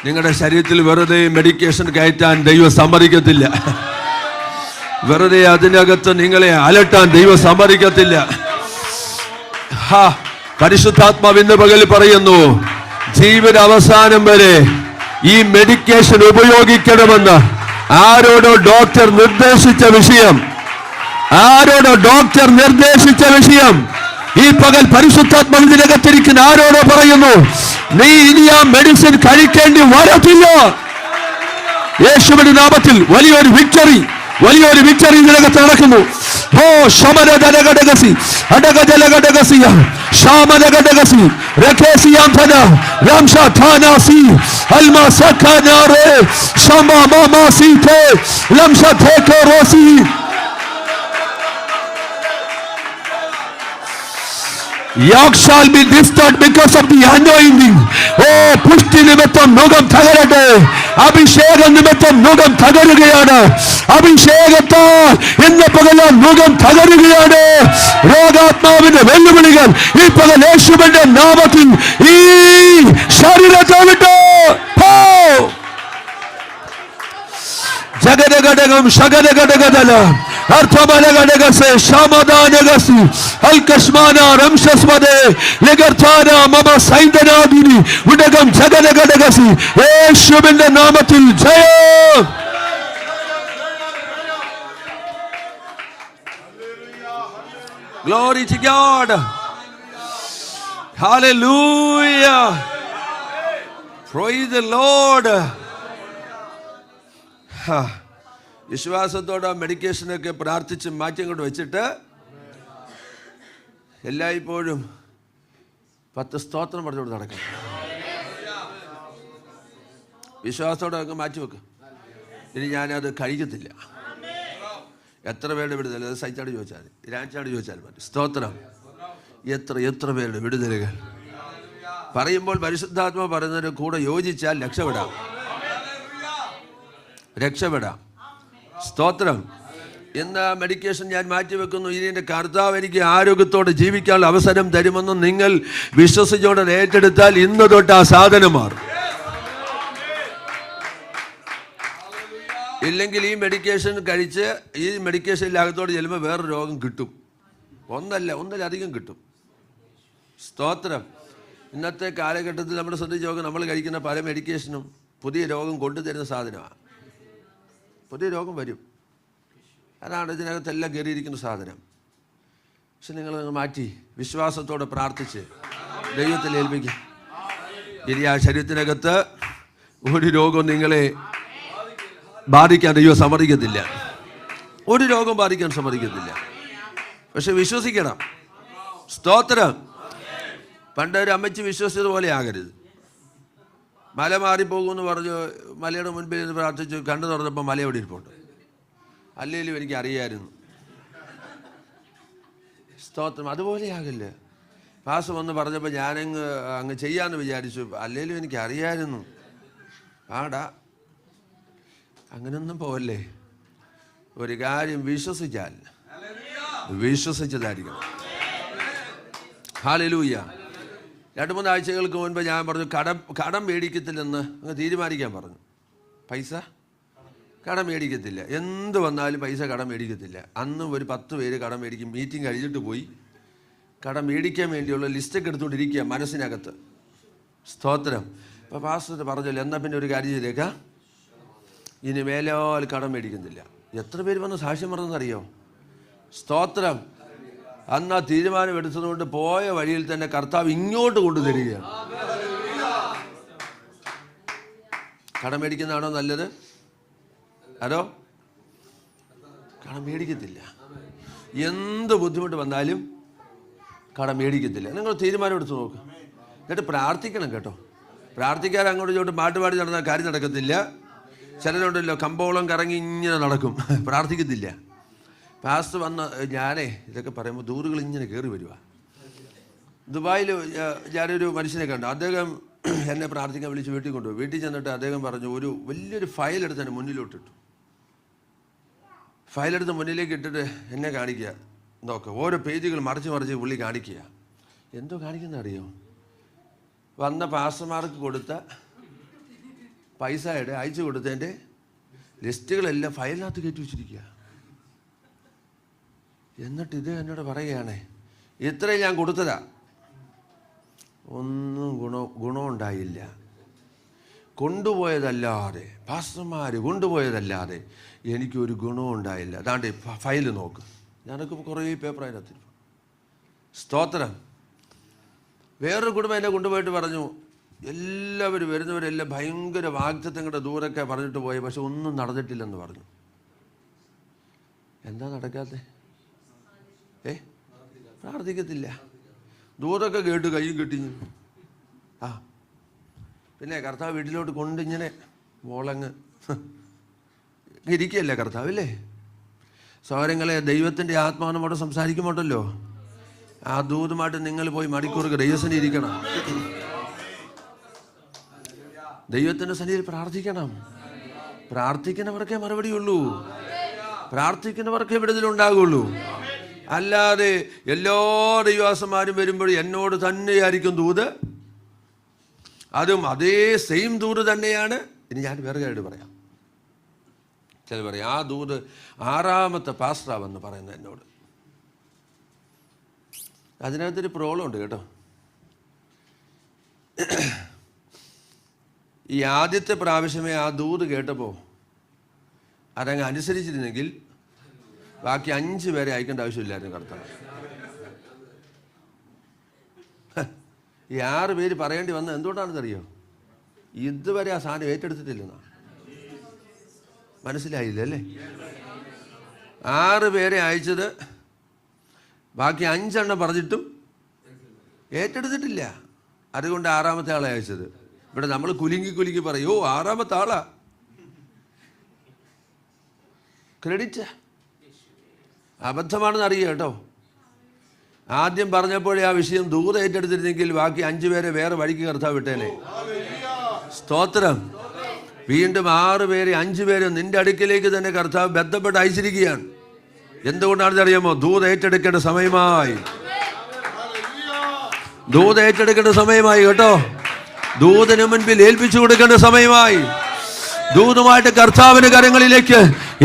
നിങ്ങളുടെ ശരീരത്തിൽ വെറുതെ മെഡിക്കേഷൻ കയറ്റാൻ ദൈവം സമ്മതിക്കത്തില്ല. വെറുതെ അതിനകത്ത് നിങ്ങളെ അലട്ടാൻ ദൈവം സമ്മതിക്കത്തില്ല. പരിശുദ്ധാത്മാവ് ഇന്ന് പകൽ പറയുന്നു, ജീവിത അവസാനം വരെ ഈ മെഡിക്കേഷൻ ഉപയോഗിക്കണമെന്ന് ആരോടോ ഡോക്ടർ നിർദ്ദേശിച്ച വിഷയം ഈ പകൽ പരിശുദ്ധാത്മാവിനകത്തിരിക്കുന്ന ആരോടോ പറയുന്നു, നീ ഇനി ആ മെഡിസിൻ കഴിക്കേണ്ടി വരത്തില്ല. യേശുവിന്റെ നാമത്തിൽ വലിയൊരു വിക്ടറി ഇതിനകത്ത് നടക്കുന്നു. ഓ ശമനഗടഗസി അടഗജലഗടഗസിയ ശാമനഗടഗസി രഖേസിയാംധന രാംശാഥാനാസി അൽമാസഖനാരെ ശമമാമാസിതേ ലംശഥേകരോസി. Yoke shall be disturbed because of the anointing. Oh, പുഷ്ടി നിമിത്തം നുകം തകരട്ടെ. അഭിഷേകം നിമിത്തം നുകം തകരുകയാണ്. അഭിഷേകത്താൽ ഇന്ന് പകൽ നുകം തകരുകയാണ്. രോഗാത്മാവിന്റെ വെല്ലുവിളികൾ ഈ പകൽ യേശുവിന്റെ നാമത്തിൽ ഈ ശരീരത്തെ വിട്ടു പോ. ജഗദഘടകം ശഗദഘടകതല അർത്ഥമലഘടകസേ ശമദാനഗസി അൽകസ്മാന റംശസ്വദേ ലഗർഥാന മമ സൈദനാദിനി ഉടകം ജഗദഘടകസി. യേശുവിന്റെ നാമത്തിൽ ജയം. Glory to God. Hallelujah. Praise the Lord. വിശ്വാസത്തോടെ മെഡിക്കേഷനൊക്കെ പ്രാർത്ഥിച്ച് മാറ്റി അങ്ങോട്ട് വെച്ചിട്ട് എല്ലായ്പ്പോഴും 10 സ്തോത്രം പറഞ്ഞുകൊണ്ട് നടക്കണം. വിശ്വാസത്തോടെ അങ്ങ് മാറ്റി വെക്കും. ഇനി ഞാനത് കഴിക്കത്തില്ല. എത്ര പേരുടെ വിടുതൽ? അത് സൈറ്റാട് ചോദിച്ചാൽ മതി, രാജാട് ചോദിച്ചാൽ മതി. സ്തോത്രം. എത്ര പേരുടെ വിടുതലുകൾ പറയുമ്പോൾ പരിശുദ്ധാത്മ പറയുന്നതിന് കൂടെ യോജിച്ചാൽ രക്ഷപ്പെടാം. സ്തോത്രം. ഇന്ന് മെഡിക്കേഷൻ ഞാൻ മാറ്റിവെക്കുന്നു. ഇനി എൻ്റെ കർത്താവ് എനിക്ക് ആരോഗ്യത്തോടെ ജീവിക്കാനുള്ള അവസരം തരുമെന്ന് നിങ്ങൾ വിശ്വസിച്ചോടെ ഏറ്റെടുത്താൽ ഇന്ന് തൊട്ട് ആ സാധനം മാറും. ഇല്ലെങ്കിൽ ഈ മെഡിക്കേഷൻ കഴിച്ച് ഈ മെഡിക്കേഷനിലകത്തോട് ചെല്ലുമ്പോൾ വേറൊരു രോഗം കിട്ടും. ഒന്നിലധികം കിട്ടും. സ്തോത്രം. ഇന്നത്തെ കാലഘട്ടത്തിൽ നമ്മൾ ശ്രദ്ധിച്ച് നോക്കുക, നമ്മൾ കഴിക്കുന്ന പല മെഡിക്കേഷനും പുതിയ രോഗം കൊണ്ടുതരുന്ന സാധനമാണ്. പുതിയ രോഗം വരും. അതാണ് ഇതിനകത്തെല്ലാം കയറിയിരിക്കുന്ന സാധനം. പക്ഷെ നിങ്ങൾ മാറ്റി വിശ്വാസത്തോടെ പ്രാർത്ഥിച്ച് ദൈവത്തിൽ ഏൽപ്പിക്കും. ഇനി ആ ശരീരത്തിനകത്ത് ഒരു രോഗം നിങ്ങളെ ബാധിക്കാൻ ദൈവം സമ്മതിക്കത്തില്ല. ഒരു രോഗം ബാധിക്കാൻ സമ്മതിക്കത്തില്ല. പക്ഷെ വിശ്വസിക്കണം. സ്തോത്രം. പണ്ടൊരു അമ്മച്ചി വിശ്വസിച്ചതുപോലെ ആകരുത്. മല മാറിപ്പോകുമെന്ന് പറഞ്ഞു മലയുടെ മുൻപിൽ നിന്ന് പ്രാർത്ഥിച്ചു. കണ്ടു തുറന്നപ്പോൾ മല എവിടെ ഇരിപ്പുണ്ട്. അല്ലെങ്കിലും എനിക്ക് അറിയായിരുന്നു. സ്തോത്രം. അതുപോലെയാകില്ല. പാസ് വന്ന് പറഞ്ഞപ്പോൾ അങ്ങ് ചെയ്യാമെന്ന് വിചാരിച്ചു. അല്ലെങ്കിലും എനിക്ക് അറിയായിരുന്നു. ആടാ, അങ്ങനൊന്നും പോവല്ലേ. ഒരു കാര്യം വിശ്വസിച്ചാൽ വിശ്വസിച്ചതായിരിക്കണം. ഹല്ലേലൂയ. 2-3 ആഴ്ചകൾക്ക് മുൻപ് ഞാൻ പറഞ്ഞു കടം മേടിക്കത്തില്ലെന്ന് അങ്ങ് തീരുമാനിക്കാൻ പറഞ്ഞു. പൈസ കടം മേടിക്കത്തില്ല. എന്ത് വന്നാലും പൈസ കടം മേടിക്കത്തില്ല. അന്ന് ഒരു 10 പേര് കടം മേടിക്കും. മീറ്റിംഗ് കഴിഞ്ഞിട്ട് പോയി കടം മേടിക്കാൻ വേണ്ടിയുള്ള ലിസ്റ്റൊക്കെ എടുത്തുകൊണ്ടിരിക്കുക മനസ്സിനകത്ത്. സ്തോത്രം. അപ്പോൾ പാസ്റ്റർ പറഞ്ഞല്ലോ, എന്നാൽ പിന്നെ ഒരു കാര്യം ചെയ്തേക്കാം, ഇനി മേലോൽ കടം മേടിക്കുന്നില്ല. എത്ര പേര് വന്ന് സാക്ഷ്യം പറഞ്ഞെന്നറിയോ? സ്തോത്രം. അന്ന് ആ തീരുമാനം എടുത്തതുകൊണ്ട് പോയ വഴിയിൽ തന്നെ കർത്താവ് ഇങ്ങോട്ട് കൊണ്ടുതരികയാണ്. കടം മേടിക്കുന്നതാണോ നല്ലത്? അതോ കടം മേടിക്കത്തില്ല. എന്ത് ബുദ്ധിമുട്ട് വന്നാലും കടം മേടിക്കത്തില്ല. നിങ്ങൾ തീരുമാനം എടുത്ത് നോക്കുക. എന്നിട്ട് പ്രാർത്ഥിക്കണം കേട്ടോ. പ്രാർത്ഥിക്കാതെ അങ്ങോട്ട് ഇങ്ങോട്ട് പാട്ടുപാടി നടന്നാൽ കാര്യം നടക്കത്തില്ല. ചിലരുണ്ടല്ലോ കമ്പോളം കറങ്ങി ഇങ്ങനെ നടക്കും, പ്രാർത്ഥിക്കത്തില്ല. പാസ്റ്റർ വന്ന് ഇതൊക്കെ പറയുമ്പോൾ ദൂറുകൾ ഇങ്ങനെ കയറി വരിക. ദുബായിൽ ഞാനൊരു മനുഷ്യനെ കണ്ടു. അദ്ദേഹം എന്നെ പ്രാർത്ഥിക്കാൻ വിളിച്ച് വീട്ടിൽ കൊണ്ടുപോയി. വീട്ടിൽ ചെന്നിട്ട് അദ്ദേഹം പറഞ്ഞു, ഒരു വലിയൊരു ഫയലെടുത്ത് എൻ്റെ മുന്നിലോട്ടിട്ടു. ഫയലെടുത്ത് മുന്നിലേക്ക് ഇട്ടിട്ട് എന്നെ കാണിക്കുക, നോക്കുക, ഓരോ പേജുകൾ മറിച്ച് മറിച്ച് പുള്ളി കാണിക്കുക. എന്തോ കാണിക്കുന്ന അറിയോ? വന്ന പാസ്റ്റർമാർക്ക് കൊടുത്ത പൈസയുടെ അയച്ചു കൊടുത്തതിൻ്റെ ലിസ്റ്റുകളെല്ലാം ഫയലിനകത്ത് കയറ്റി വെച്ചിരിക്കുക. എന്നിട്ട് ഇത് എന്നോട് പറയുകയാണ്, ഇത്രയും ഞാൻ കൊടുത്തതാ, ഒന്നും ഗുണമുണ്ടായില്ല. കൊണ്ടുപോയതല്ലാതെ, പാസ്റ്റർമാർ കൊണ്ടുപോയതല്ലാതെ എനിക്കൊരു ഗുണവും ഉണ്ടായില്ല. അതാണ്ട് ഫയൽ നോക്ക്. ഞാനൊക്കെ കുറേ പേപ്പർ അതിനകത്ത്. സ്തോത്രം. വേറൊരു കുടുംബം എന്നെ കൊണ്ടുപോയിട്ട് പറഞ്ഞു, എല്ലാവരും വരുന്നവരെല്ലാം ഭയങ്കര വാഗ്ദത്തങ്ങളുടെ ദൂരമൊക്കെ പറഞ്ഞിട്ട് പോയി, പക്ഷെ ഒന്നും നടന്നിട്ടില്ലെന്ന് പറഞ്ഞു. എന്താ നടക്കാത്തത്? പ്രാർത്ഥിക്കത്തില്ല. ദൂരമൊക്കെ കേട്ട് കയ്യും കെട്ടിഞ്ഞു. പിന്നെ കർത്താവ് വീട്ടിലോട്ട് കൊണ്ടിങ്ങനെ മോളങ്ങ് ഇരിക്കുകയല്ലേ കർത്താവില്ലേ? സൗരങ്ങളെ, ദൈവത്തിൻ്റെ ആത്മാവ് നമ്മോട് സംസാരിക്കുമ്പോണ്ടല്ലോ, ആ ദൂതുമായിട്ട് നിങ്ങൾ പോയി മണിക്കൂറുകൾ ദൈവസന്നിധി ഇരിക്കണം. ദൈവത്തിൻ്റെ സന്നിധിയിൽ പ്രാർത്ഥിക്കണം. പ്രാർത്ഥിക്കുന്നവർക്കേ മറുപടിയുള്ളൂ. പ്രാർത്ഥിക്കുന്നവർക്കേ വിടുതലുണ്ടാകുള്ളൂ. അല്ലാതെ എല്ലാ ദൈവദാസന്മാരും വരുമ്പോൾ എന്നോട് തന്നെയായിരിക്കും ദൂത്, അതും അതേ സെയിം ദൂത് തന്നെയാണ്. ഇനി ഞാൻ വേറെ കാര്യം പറയാം. ചില പറയും ആ ദൂത് 6ാമത്തെ പാസ്റ്ററാവെന്ന് പറയുന്നത് എന്നോട്. അതിനകത്തൊരു പ്രോബ്ലം ഉണ്ട് കേട്ടോ. ഈ ആദ്യത്തെ പ്രാവശ്യമേ ആ ദൂത് കേട്ടപ്പോൾ അതങ്ങ് അനുസരിച്ചിരുന്നെങ്കിൽ ബാക്കി 5 പേരെ അയക്കേണ്ട ആവശ്യമില്ലായിരുന്നു കർത്താവ്. ഈ 6 പേര് പറയേണ്ടി വന്നത് എന്തുകൊണ്ടാണെന്നറിയോ? ഇതുവരെ ആ സാധനം ഏറ്റെടുത്തിട്ടില്ലെന്നാ. മനസ്സിലായില്ല അല്ലേ? 6 പേരെ അയച്ചത്, ബാക്കി 5 എണ്ണം പറഞ്ഞിട്ടും ഏറ്റെടുത്തിട്ടില്ല. അതുകൊണ്ട് 6ാമത്തെ ആളെ അയച്ചത്. ഇവിടെ നമ്മൾ കുലുങ്ങി പറയും, 6ാമത്തെ ആളാ. ക്രെഡിറ്റ് അബദ്ധമാണെന്ന് അറിയുക കേട്ടോ. ആദ്യം പറഞ്ഞപ്പോഴേ ആ വിഷയം ദൂത ഏറ്റെടുത്തിരുന്നെങ്കിൽ ബാക്കി 5 പേരെ വേറെ വഴിക്ക് കർത്താവ് വിട്ടേനെ. സ്തോത്രം. വീണ്ടും 6 പേരെ 5 പേരും നിന്റെ അടുക്കിലേക്ക് തന്നെ കർത്താവ് ബന്ധപ്പെട്ട് അയച്ചിരിക്കുകയാണ്. എന്തുകൊണ്ടാണെന്ന് അറിയാമോ? ദൂത ഏറ്റെടുക്കേണ്ട സമയമായി. ദൂത ഏറ്റെടുക്കേണ്ട സമയമായി കേട്ടോ. ദൂതന് മുൻപിൽ ഏൽപ്പിച്ചു കൊടുക്കേണ്ട സമയമായി. ദൂതുമായിട്ട് കർത്താവിന്റെ കരങ്ങളിലേക്ക്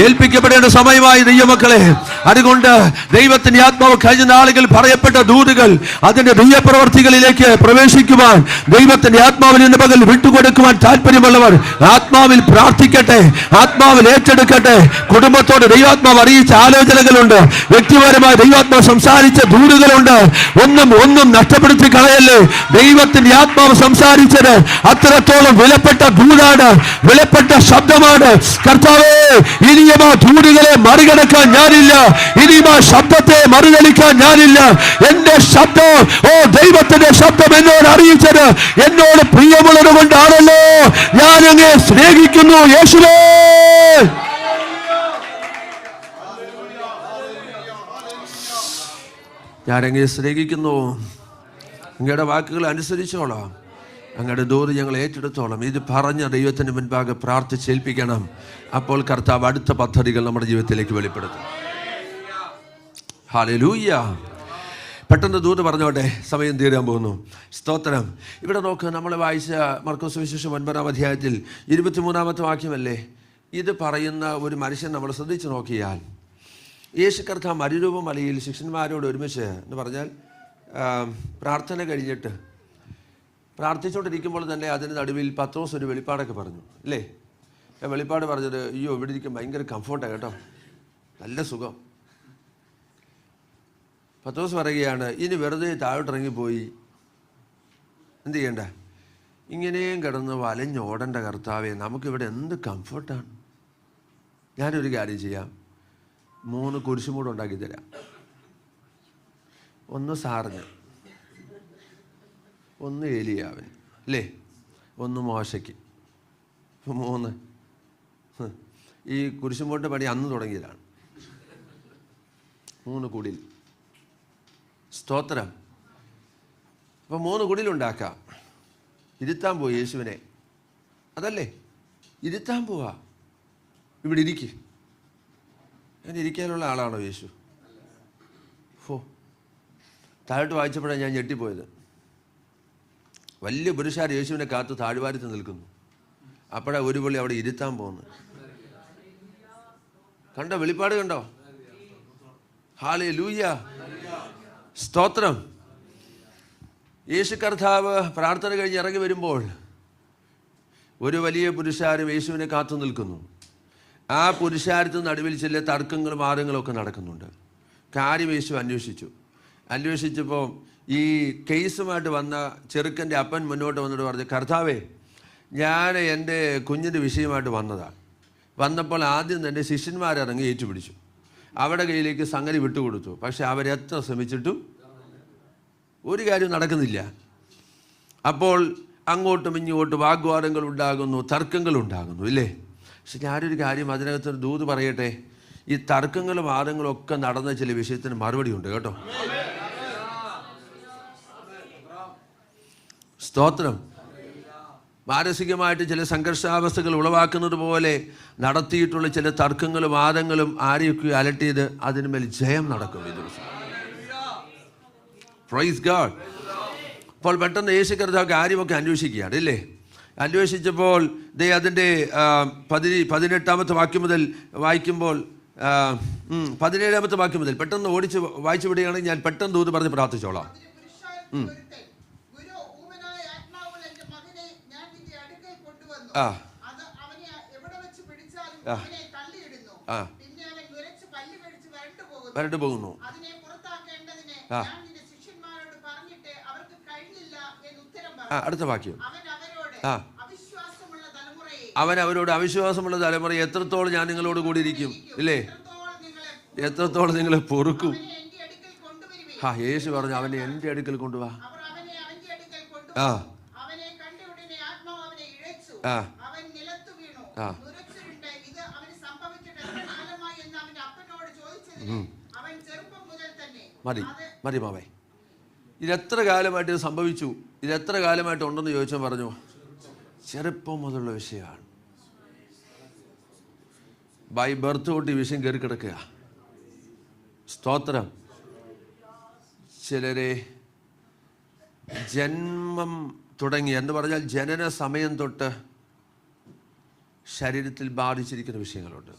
ഏൽപ്പിക്കപ്പെടേണ്ട സമയമായി ദൈവമക്കളെ. അതുകൊണ്ട് ദൈവത്തിന്റെ ആത്മാവ് കഴിഞ്ഞ നാളുകൾ പറയപ്പെട്ട ദൂതുകൾ അതിന്റെ ദൈവപ്രവർത്തികളിലേക്ക് പ്രവേശിക്കുവാൻ ദൈവത്തിന്റെ ആത്മാവിന്റെ പകൽ വിട്ടുകൊടുക്കുവാൻ താല്പര്യമുള്ളവർ ആത്മാവിൽ പ്രാർത്ഥിക്കട്ടെ, ആത്മാവിൽ ഏറ്റെടുക്കട്ടെ. കുടുംബത്തോട് ദൈവാത്മാവ് അറിയിച്ച ആലോചനകളുണ്ട്, വ്യക്തിപരമായി ദൈവാത്മാവ് സംസാരിച്ച ദൂതുകളുണ്ട്. ഒന്നും നഷ്ടപ്പെടുത്തി കളയല്ലേ. ദൈവത്തിന്റെ ആത്മാവ് സംസാരിച്ചത് അത്രത്തോളം വിലപ്പെട്ട ദൂതാണ്, വിലപ്പെട്ട ശബ്ദമാണ്. കർത്താവേ, ഇനിയും ആ ദൂതുകളെ മറികടക്കാൻ ഞാനില്ല, ഇനിയും ആ ശബ്ദത്തെ മറികടിക്കാൻ ഞാനില്ല. എന്റെ ശബ്ദം, ദൈവത്തിന്റെ ശബ്ദം എന്നോട് അറിയിച്ചത് എന്നോട് പ്രിയമുള്ളത് കൊണ്ടാണല്ലോ. ഞാൻ അങ്ങേ സ്നേഹിക്കുന്നു യേശുവേ. ഞാനങ്ങേ സ്നേഹിക്കുന്നു. അങ്ങയുടെ വാക്കുകൾ അനുസരിച്ചോളാം. അങ്ങയുടെ ദൂത് ഞങ്ങൾ ഏറ്റെടുത്തോളം. ഇത് പറഞ്ഞ ദൈവത്തിന് മുൻപാകെ പ്രാർത്ഥിച്ചേൽപ്പിക്കണം. അപ്പോൾ കർത്താവ് അടുത്ത പദ്ധതികൾ നമ്മുടെ ജീവിതത്തിലേക്ക് വെളിപ്പെടുത്തും. ഹല്ലേലൂയ. പെട്ടെന്ന് ദൂത് പറഞ്ഞോട്ടെ, സമയം തീരാൻ പോകുന്നു. സ്തോത്രം. ഇവിടെ നോക്ക്, നമ്മൾ വായിച്ച മർക്കോസ് സുവിശേഷം 9-ാം അധ്യായത്തിൽ 23-ാമത്തെ വാക്യമല്ലേ ഇത് പറയുന്ന ഒരു മനുഷ്യൻ നമ്മൾ ശ്രദ്ധിച്ചു നോക്കിയാൽ, യേശു കർത്താവ് മരുരൂപ മലയിൽ ശിഷ്യന്മാരോട് ഒരുമിച്ച് എന്ന് പറഞ്ഞാൽ പ്രാർത്ഥന കഴിഞ്ഞിട്ട് പ്രാർത്ഥിച്ചുകൊണ്ടിരിക്കുമ്പോൾ തന്നെ അതിന് നടുവിൽ പത്രോസ് ഒരു വെളിപ്പാടൊക്കെ പറഞ്ഞു അല്ലേ? വെളിപ്പാട് പറഞ്ഞത്, അയ്യോ ഇവിടെ ഇരിക്കും ഭയങ്കര കംഫോർട്ടാണ് കേട്ടോ, നല്ല സുഖം. പത്രോസ് പറയുകയാണ്, ഇനി വെറുതെ താഴോട്ടിറങ്ങിപ്പോയി എന്ത് ചെയ്യണ്ട, ഇങ്ങനെയും കിടന്ന് വലഞ്ഞോടേണ്ട കർത്താവേ, നമുക്കിവിടെ എന്ത് കംഫർട്ടാണ്. ഞാനൊരു കാര്യം ചെയ്യാം, 3 കുരിശുമൂട് ഉണ്ടാക്കി തരാം. ഒന്ന് സാറിന്, ഒന്ന് ഏലിയാവിന്, അല്ലേ, ഒന്ന് മോശയ്ക്ക്. 3 ഈ കുരിശുമൂട്ട് പണി അന്ന് തുടങ്ങിയതാണ്. 3 കുടിൽ. സ്തോത്രം. അപ്പം 3 കുടിലുണ്ടാക്കാം. ഇരുത്താൻ പോയി യേശുവിനെ, അതല്ലേ, ഇരുത്താൻ പോവാ. ഇവിടെ ഇരിക്ക്. അങ്ങനെ ഇരിക്കാനുള്ള ആളാണോ യേശു? താഴോട്ട് വായിച്ചപ്പോഴാണ് ഞാൻ ഞെട്ടിപ്പോയത്. വലിയ പുരുഷാർ യേശുവിനെ കാത്ത് താഴ്വാരത്ത് നിൽക്കുന്നു. അപ്പോഴാണ് ഒരു പുള്ളി അവിടെ ഇരുത്താൻ പോകുന്നത്. കണ്ടോ, വെളിപ്പാട് കണ്ടോ? ഹല്ലേലൂയ, സ്തോത്രം. യേശു കർത്താവ് പ്രാർത്ഥന കഴിഞ്ഞ് ഇറങ്ങി വരുമ്പോൾ ഒരു വലിയ പുരുഷാരം യേശുവിനെ കാത്തു നിൽക്കുന്നു. ആ പുരുഷാരത്തിന് നടുവിൽ ചില തർക്കങ്ങളും വാദങ്ങളും ഒക്കെ നടക്കുന്നുണ്ട്. കാര്യം യേശു അന്വേഷിച്ചപ്പോൾ ഈ കേസുമായിട്ട് വന്ന ചെറുക്കൻ്റെ അപ്പൻ മുന്നോട്ട് വന്നിട്ട് പറഞ്ഞു, കർത്താവേ, ഞാൻ എൻ്റെ കുഞ്ഞിൻ്റെ വിഷയമായിട്ട് വന്നതാണ്. വന്നപ്പോൾ ആദ്യം തന്നെ ശിഷ്യന്മാരിറങ്ങി ഏറ്റുപിടിച്ചു. അവരുടെ കയ്യിലേക്ക് സംഗതി വിട്ടുകൊടുത്തു. പക്ഷെ അവരെത്ര ശ്രമിച്ചിട്ടും ഒരു കാര്യം നടക്കുന്നില്ല. അപ്പോൾ അങ്ങോട്ടും ഇങ്ങോട്ടും വാഗ്വാദങ്ങൾ ഉണ്ടാകുന്നു, തർക്കങ്ങൾ ഉണ്ടാകുന്നു, ഇല്ലേ? പക്ഷെ ഞാനൊരു കാര്യം അതിനകത്തൊരു ദൂത് പറയട്ടെ. ഈ തർക്കങ്ങളും വാദങ്ങളും ഒക്കെ നടന്ന ചില വിഷയത്തിന് മറുപടി ഉണ്ട് കേട്ടോ. സ്തോത്രം. മാനസികമായിട്ട് ചില സംഘർഷാവസ്ഥകൾ ഉളവാക്കുന്നത് പോലെ നടത്തിയിട്ടുള്ള ചില തർക്കങ്ങളും വാദങ്ങളും ആരെയൊക്കെ അലട്ടിയത്, അതിന്മേൽ ജയം നടക്കും ഈ ദിവസം. Praise God. അപ്പോൾ പെട്ടെന്ന് യേശു കർത്താവ് കാര്യമൊക്കെ അന്വേഷിക്കുകയാണ്, ഇല്ലേ? അന്വേഷിച്ചപ്പോൾ അതിൻ്റെ 18-ാമത്തെ വാക്യം മുതൽ വായിക്കുമ്പോൾ 17-ാമത്തെ വാക്യം മുതൽ പെട്ടെന്ന് ഓടിച്ച് വായിച്ചു വിടുകയാണെങ്കിൽ ഞാൻ പെട്ടെന്ന് ദൂത് പറഞ്ഞ് പ്രാർത്ഥിച്ചോളാം. വരണ്ടു പോകുന്നു. അടുത്ത വാക്യം. അവൻ അവരോട്, അവിശ്വാസമുള്ള തലമുറ, എത്രത്തോളം ഞാൻ നിങ്ങളോട് കൂടി ഇരിക്കും, ഇല്ലേ? എത്രത്തോളം നിങ്ങളെ പൊറുക്കും. യേശു പറഞ്ഞു, അവനെ എൻ്റെ അടുക്കൽ കൊണ്ടുവാ. മതി മാവേ, ഇതെത്ര കാലമായിട്ട് ഇത് സംഭവിച്ചു, ഇതെത്ര കാലമായിട്ട് ഉണ്ടെന്ന് ചോദിച്ചാൽ പറഞ്ഞു, ചെറുപ്പം മുതലുള്ള വിഷയമാണ്. ബൈ ബർത്ത് തൊട്ട് ഈ വിഷയം കയറി കിടക്കുക. സ്തോത്രം. ചിലരെ ജന്മം തുടങ്ങി എന്ന് പറഞ്ഞാൽ ജനന സമയം തൊട്ട് ശരീരത്തിൽ ബാധിച്ചിരിക്കുന്ന വിഷയങ്ങളുണ്ട്.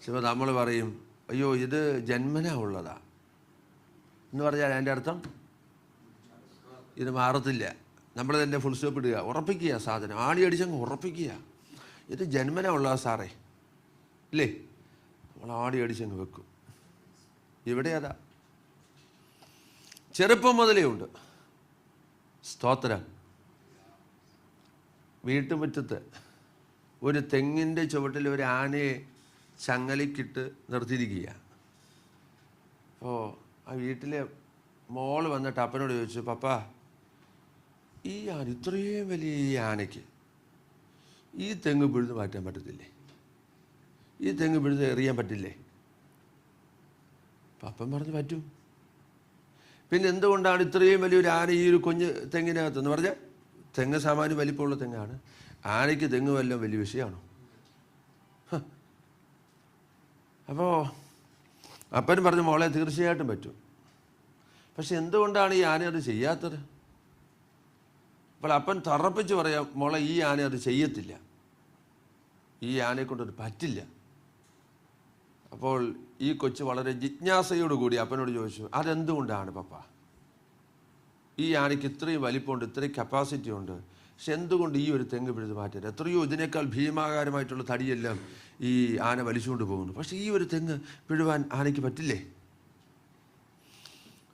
ചിലപ്പോൾ നമ്മൾ പറയും, അയ്യോ ഇത് ജന്മനാ ഉള്ളതാ എന്ന് പറഞ്ഞാൽ അതിൻ്റെ അർത്ഥം ഇത് മാറത്തില്ല. നമ്മൾ തന്നെ ഫുൾ സ്റ്റോപ്പ് ഇടുക, ഉറപ്പിക്കുക, സാധനം ആണി അടിച്ചങ്ങ് ഉറപ്പിക്കുക. ഇത് ജന്മനാ ഉള്ളതാ സാറേ, ഇല്ലേ? നമ്മൾ ആണി അടിച്ചങ്ങ് വെക്കും. ഇവിടെ അതാ ചെറുപ്പം മുതലേ ഉണ്ട്. സ്തോത്രം. വീട്ടുമുറ്റത്ത് ഒരു തെങ്ങിൻ്റെ ചുവട്ടിൽ ഒരു ആനയെ ചങ്ങലക്കിട്ട് നിർത്തിയിരിക്കുക. അപ്പോൾ ആ വീട്ടിലെ മോള് വന്നിട്ട് അപ്പനോട് ചോദിച്ചു, പപ്പാ, ഈ ആന, ഇത്രയും വലിയ ഈ ആനയ്ക്ക് ഈ തെങ്ങ് പിഴുത് മാറ്റാൻ പറ്റത്തില്ലേ? ഈ തെങ്ങ് പിഴുത് എറിയാൻ പറ്റില്ലേ? പപ്പൻ പറഞ്ഞു, പറ്റും. പിന്നെ എന്തുകൊണ്ടാണ് ഇത്രയും വലിയൊരു ആന ഈ ഒരു കുഞ്ഞ് തെങ്ങിനകത്തെന്ന് പറഞ്ഞാൽ, തെങ്ങ് സാമാന്യം വലിപ്പമുള്ള തെങ്ങാണ്, ആനയ്ക്ക് തെങ്ങ് വല്ലതും വലിയ വിഷയമാണോ? അപ്പോൾ അപ്പൻ പറഞ്ഞു, മോളെ തീർച്ചയായിട്ടും പറ്റും. പക്ഷെ എന്തുകൊണ്ടാണ് ഈ ആന അത് ചെയ്യാത്തത്? അപ്പോൾ അപ്പൻ തറപ്പിച്ച് പറയാം, മോളെ ഈ ആന അത് ചെയ്യത്തില്ല, ഈ ആനയെ കൊണ്ടത് പറ്റില്ല. അപ്പോൾ ഈ കൊച്ച് വളരെ ജിജ്ഞാസയോടുകൂടി അപ്പനോട് ചോദിച്ചു, അതെന്തുകൊണ്ടാണ് പപ്പ? ഈ ആനയ്ക്ക് ഇത്രയും വലിപ്പമുണ്ട്, ഇത്രയും കപ്പാസിറ്റി ഉണ്ട്, പക്ഷെ എന്തുകൊണ്ട് ഈ ഒരു തെങ്ങ് പിഴുത് മാറ്റരുത്? എത്രയോ ഇതിനേക്കാൾ ഭീമാകാരമായിട്ടുള്ള തടിയെല്ലാം ഈ ആന വലിച്ചുകൊണ്ട് പോകുന്നു, പക്ഷെ ഈ ഒരു തെങ്ങ് പിഴുവാൻ ആനയ്ക്ക് പറ്റില്ലേ?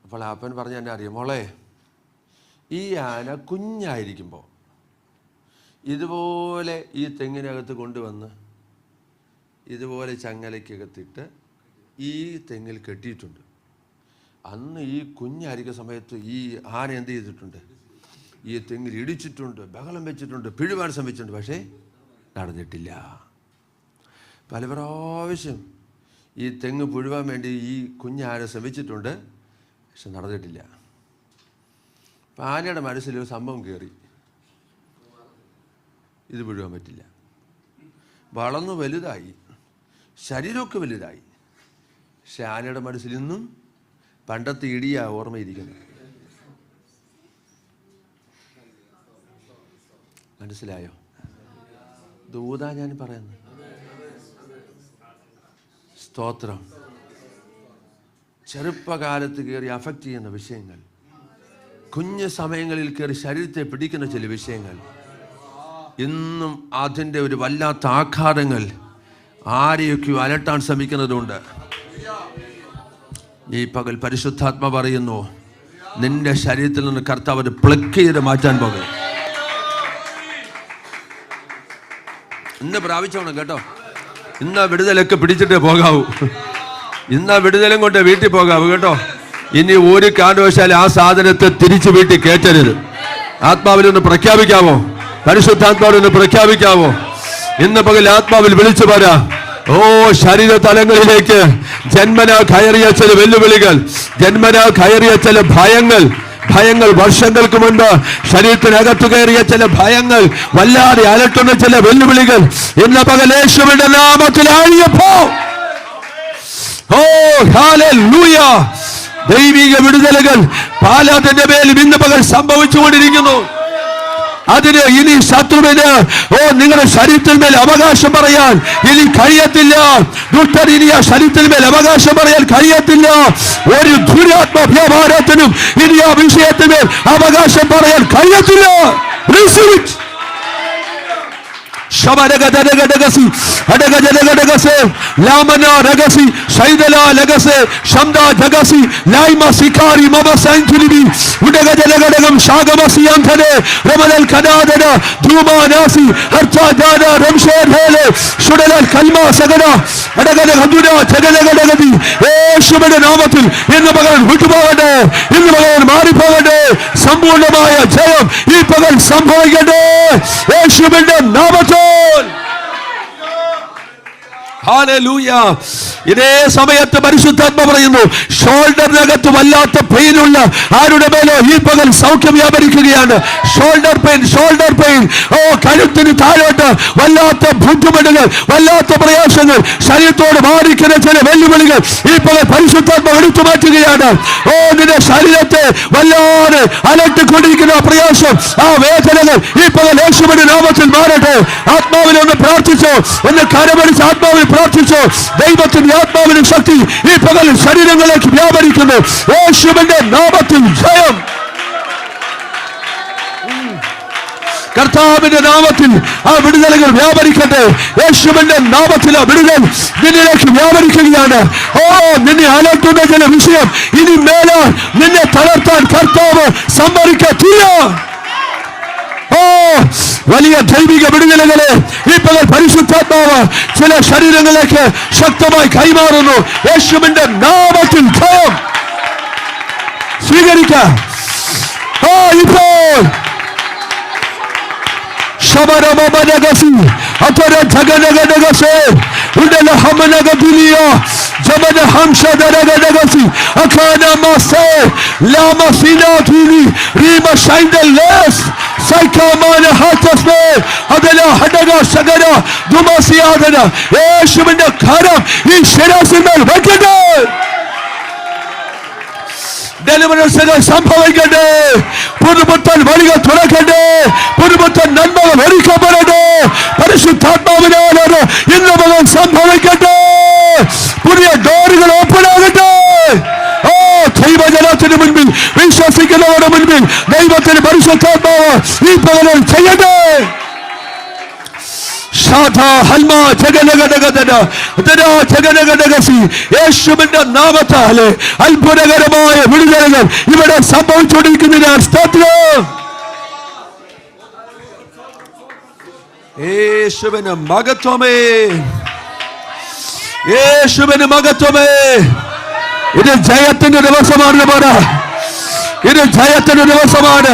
അപ്പോൾ അപ്പൻ പറഞ്ഞ എന്നെ അറിയാം, മോളെ, ഈ ആന കുഞ്ഞായിരിക്കുമ്പോൾ ഇതുപോലെ ഈ തെങ്ങിനകത്ത് കൊണ്ടുവന്ന് ഇതുപോലെ ചങ്ങലയ്ക്കകത്തിട്ട് ഈ തെങ്ങിൽ കെട്ടിയിട്ടുണ്ട്. അന്ന് ഈ കുഞ്ഞായിരിക്കുന്ന സമയത്ത് ഈ ആന എന്ത് ചെയ്തിട്ടുണ്ട്? ഈ തെങ്ങിൽ ഇടിച്ചിട്ടുണ്ട്, ബഹളം വെച്ചിട്ടുണ്ട്, പിഴുവാൻ ശ്രമിച്ചിട്ടുണ്ട്, പക്ഷേ നടന്നിട്ടില്ല. പല പ്രാവശ്യം ഈ തെങ്ങ് പുഴുവാൻ വേണ്ടി ഈ കുഞ്ഞാന ശ്രമിച്ചിട്ടുണ്ട്, പക്ഷെ നടന്നിട്ടില്ല. അപ്പം ആനയുടെ മനസ്സിലൊരു സംഭവം കയറി, ഇത് പുഴുവാൻ പറ്റില്ല. വളർന്നു വലുതായി, ശരീരമൊക്കെ വലുതായി, പക്ഷെ ആനയുടെ മനസ്സിൽ ഇന്നും പണ്ടത്തെ ഇടിയാ ഓർമ്മയിരിക്കുന്നത്. മനസ്സിലായോ? ദൂതാ ഞാൻ പറയുന്നത്. സ്തോത്രം. ചെറുപ്പകാലത്ത് കയറി അഫക്റ്റ് ചെയ്യുന്ന വിഷയങ്ങൾ, കുഞ്ഞു സമയങ്ങളിൽ കയറി ശരീരത്തെ പിടിക്കുന്ന ചില വിഷയങ്ങൾ, ഇന്നും അതിൻ്റെ ഒരു വല്ലാത്ത ആഘാതങ്ങൾ ആരെയൊക്കെയോ അലട്ടാൻ ശ്രമിക്കുന്നതുകൊണ്ട് ഈ പകൽ പരിശുദ്ധാത്മ പറയുന്നു, നിന്റെ ശരീരത്തിൽ നിന്ന് കർത്താവ് അത് പ്ലക്ക് ചെയ്ത് മാറ്റാൻ പോകും. ഇന്ന് പ്രാപിച്ചോണം കേട്ടോ. ഇന്ന വിടുതലൊക്കെ പിടിച്ചിട്ടേ പോകാവൂ. ഇന്ന വിടുതലും കൊണ്ട് വീട്ടിൽ പോകാവൂ കേട്ടോ. ഇനി ഒരു കാരണവശാലും ആ സാധനത്തെ തിരിച്ചു വീട്ടിൽ കയറ്റരുത്. ആത്മാവിലൊന്ന് പ്രഖ്യാപിക്കാമോ? പരിശുദ്ധാത്മാവിലൊന്ന് പ്രഖ്യാപിക്കാമോ? ഇന്ന് പകൽ ആത്മാവിൽ വിളിച്ചു പറയാ, ഓ ശരീര തലങ്ങളിലേക്ക് ജന്മനാ കയറിയ ചില വെല്ലുവിളികൾ, ജന്മനാ കയറിയ ചില ഭയങ്ങൾ, വർഷങ്ങൾക്ക് മുൻപ് ശരീരത്തിനകത്തു കയറിയ ചില ഭയങ്ങൾ, വല്ലാതെ അലട്ടുന്ന ചില വെല്ലുവിളികൾ ഇന്ന് പകൽ യേശുവിന്റെ നാമത്തിൽ അഴിയപ്പോ. ഓ ഹല്ലേലൂയ. ദൈവിക വിടുതലുകൾ പാലാത്തിന്റെ മേലും ഇന്ന് പകൽ സംഭവിച്ചുകൊണ്ടിരിക്കുന്നു. അതിന് ഇനി ശത്രുവിന് നിങ്ങളുടെ ശരീരത്തിന്മേൽ അവകാശം പറയാൻ ഇനി കഴിയത്തില്ല. ദുഷ്ടൻ ഇനി ആ ശരീരത്തിന്മേൽ അവകാശം പറയാൻ കഴിയത്തില്ല. ഒരു ദുരാത്മ വ്യാപാരത്തിനും ഇനി ആ വിഷയത്തിന്മേൽ അവകാശം പറയാൻ കഴിയത്തില്ല. യേശുവിന്റെ നാമത്തിൽ ഇന്ന് പകൽ വിട്ടുപോകട്ടെ, ഇന്ന് പകൽ മാറിപ്പോകട്ടെ. സമ്പൂർണമായ ജയം ഈ പകൽ സംഭവിക്കട്ടെ യേശുവിന്റെ നാമത്തിൽ. ഹല്ലേലൂയ. ഇതേ സമയത്ത് പരിശുദ്ധാത്മ പറയുന്നു, ഷോൾഡറിനകത്ത് വല്ലാത്ത പെയിനുള്ള ആരുടെ മേലോ ഈ പകൽ സൗഖ്യം വ്യാപരിക്കുകയാണ്. Shoulder pain. കഴുത്തിന് താഴോട്ട് വല്ലാത്ത ബുദ്ധിമുട്ടുകൾ, വല്ലാത്ത പ്രയാസങ്ങൾ, ശരീരത്തോട് ബാധിക്കുന്ന ചില വെല്ലുവിളികൾ ഈ പകൽ പരിശുദ്ധാത്മ എടുത്തു മാറ്റുകയാണ്. നിന്റെ ശരീരത്തെ വല്ലാതെ അലട്ടിക്കൊണ്ടിരിക്കുന്ന പ്രയാസം, ആ വേദനകൾ ഈ പകൽ യേശുവിന്റെ നാമത്തിൽ മാറട്ടെ. ആത്മാവിനെ ഒന്ന് പ്രാർത്ഥിച്ചോ, ഒന്ന് കരമടിച്ച് ആത്മാവിൽ പ്രാർത്ഥിച്ചോ. ദൈവത്തിന്റെ ആത്മാവിന്റെ ശക്തി ഈ പകൽ ശരീരങ്ങളിലേക്ക് വ്യാപരിക്കുന്നു. യേശുവിന്റെ നാമത്തിൽ ജയം. കർത്താവിന്റെ നാമത്തിൽ ആ വിടുതലുകൾ വ്യാപരിക്കട്ടെ. യേശുവിന്റെ നാമത്തിൽ ആ വിടുതൽ നിന്നിലേക്ക് വ്യാപരിക്കുകയാണ്. നിന്നെ അലട്ടുന്ന ചില വിഷയം ഇനി മേലാൽ നിന്നെ തളർത്താൻ കർത്താവ് സമ്മതിക്കത്തില്ല. വലിയ ദൈവിക വിടുതലുകളെ ഈ പകൽ പരിശുദ്ധാത്മാവ് ചില ശരീരങ്ങളിലേക്ക് ശക്തമായി കൈമാറുന്നു. യേശുവിന്റെ നാമത്തിൽ ജയം സ്വീകരിക്കാം. ഇപ്പോൾ ശബരമനഗസി അത്തര ജഗനഗനഗസേ ഉടല ഹമനഗദിലിയ ജമന ഹംശദരഗനഗസി അഖാന മാസേ ലാമസിനാതിനി റീമ ഷൈൻഡലെസ് സൈക്കമാന ഹാത്തസ്മേ അതല ഹഡഗ ശഗര ദുമസിയാദന. യേശുവിന്റെ കരം ഈ ശിരസിന്മേൽ വയ്ക്കട്ടെ. ഡെലിവറൻസുകൾ സംഭവിക്കട്ടെ. പുതുപുത്തൻ വഴികൾ തുറക്കട്ടെ. പുതുപുത്തൻ നന്മകൾ ഒരുക്കപ്പെടട്ടെ. പരിശുദ്ധാത്മാവിനാണ് ഇന്ന് മുതൽ സംഭവിക്കട്ടെ. പുതിയ ഡോറുകൾ ഓപ്പൺ ആകട്ടെ. ദൈവജനത്തിന് മുൻപിൽ, വിശ്വസിക്കുന്നവരുടെ മുൻപിൽ ദൈവത്തിന് പരിശുദ്ധാത്മാവ് ഈ പകരം ചെയ്യട്ടെ. യേശുവിന്റെ നാമത്താല് അത്ഭുതകരമായ വിടുതലുകൾ ഇവിടെ സംഭവിച്ചുകൊണ്ടിരിക്കുന്നതിനാൽ സ്തോത്രം. യേശുവിന് മഹത്വമേ, യേശുവിന് മഹത്വമേ. ഇത് ജയത്തിന്റെ ദിവസമാണ് പറ. ഇത് ജയത്തിന്റെ ദിവസമാണ്.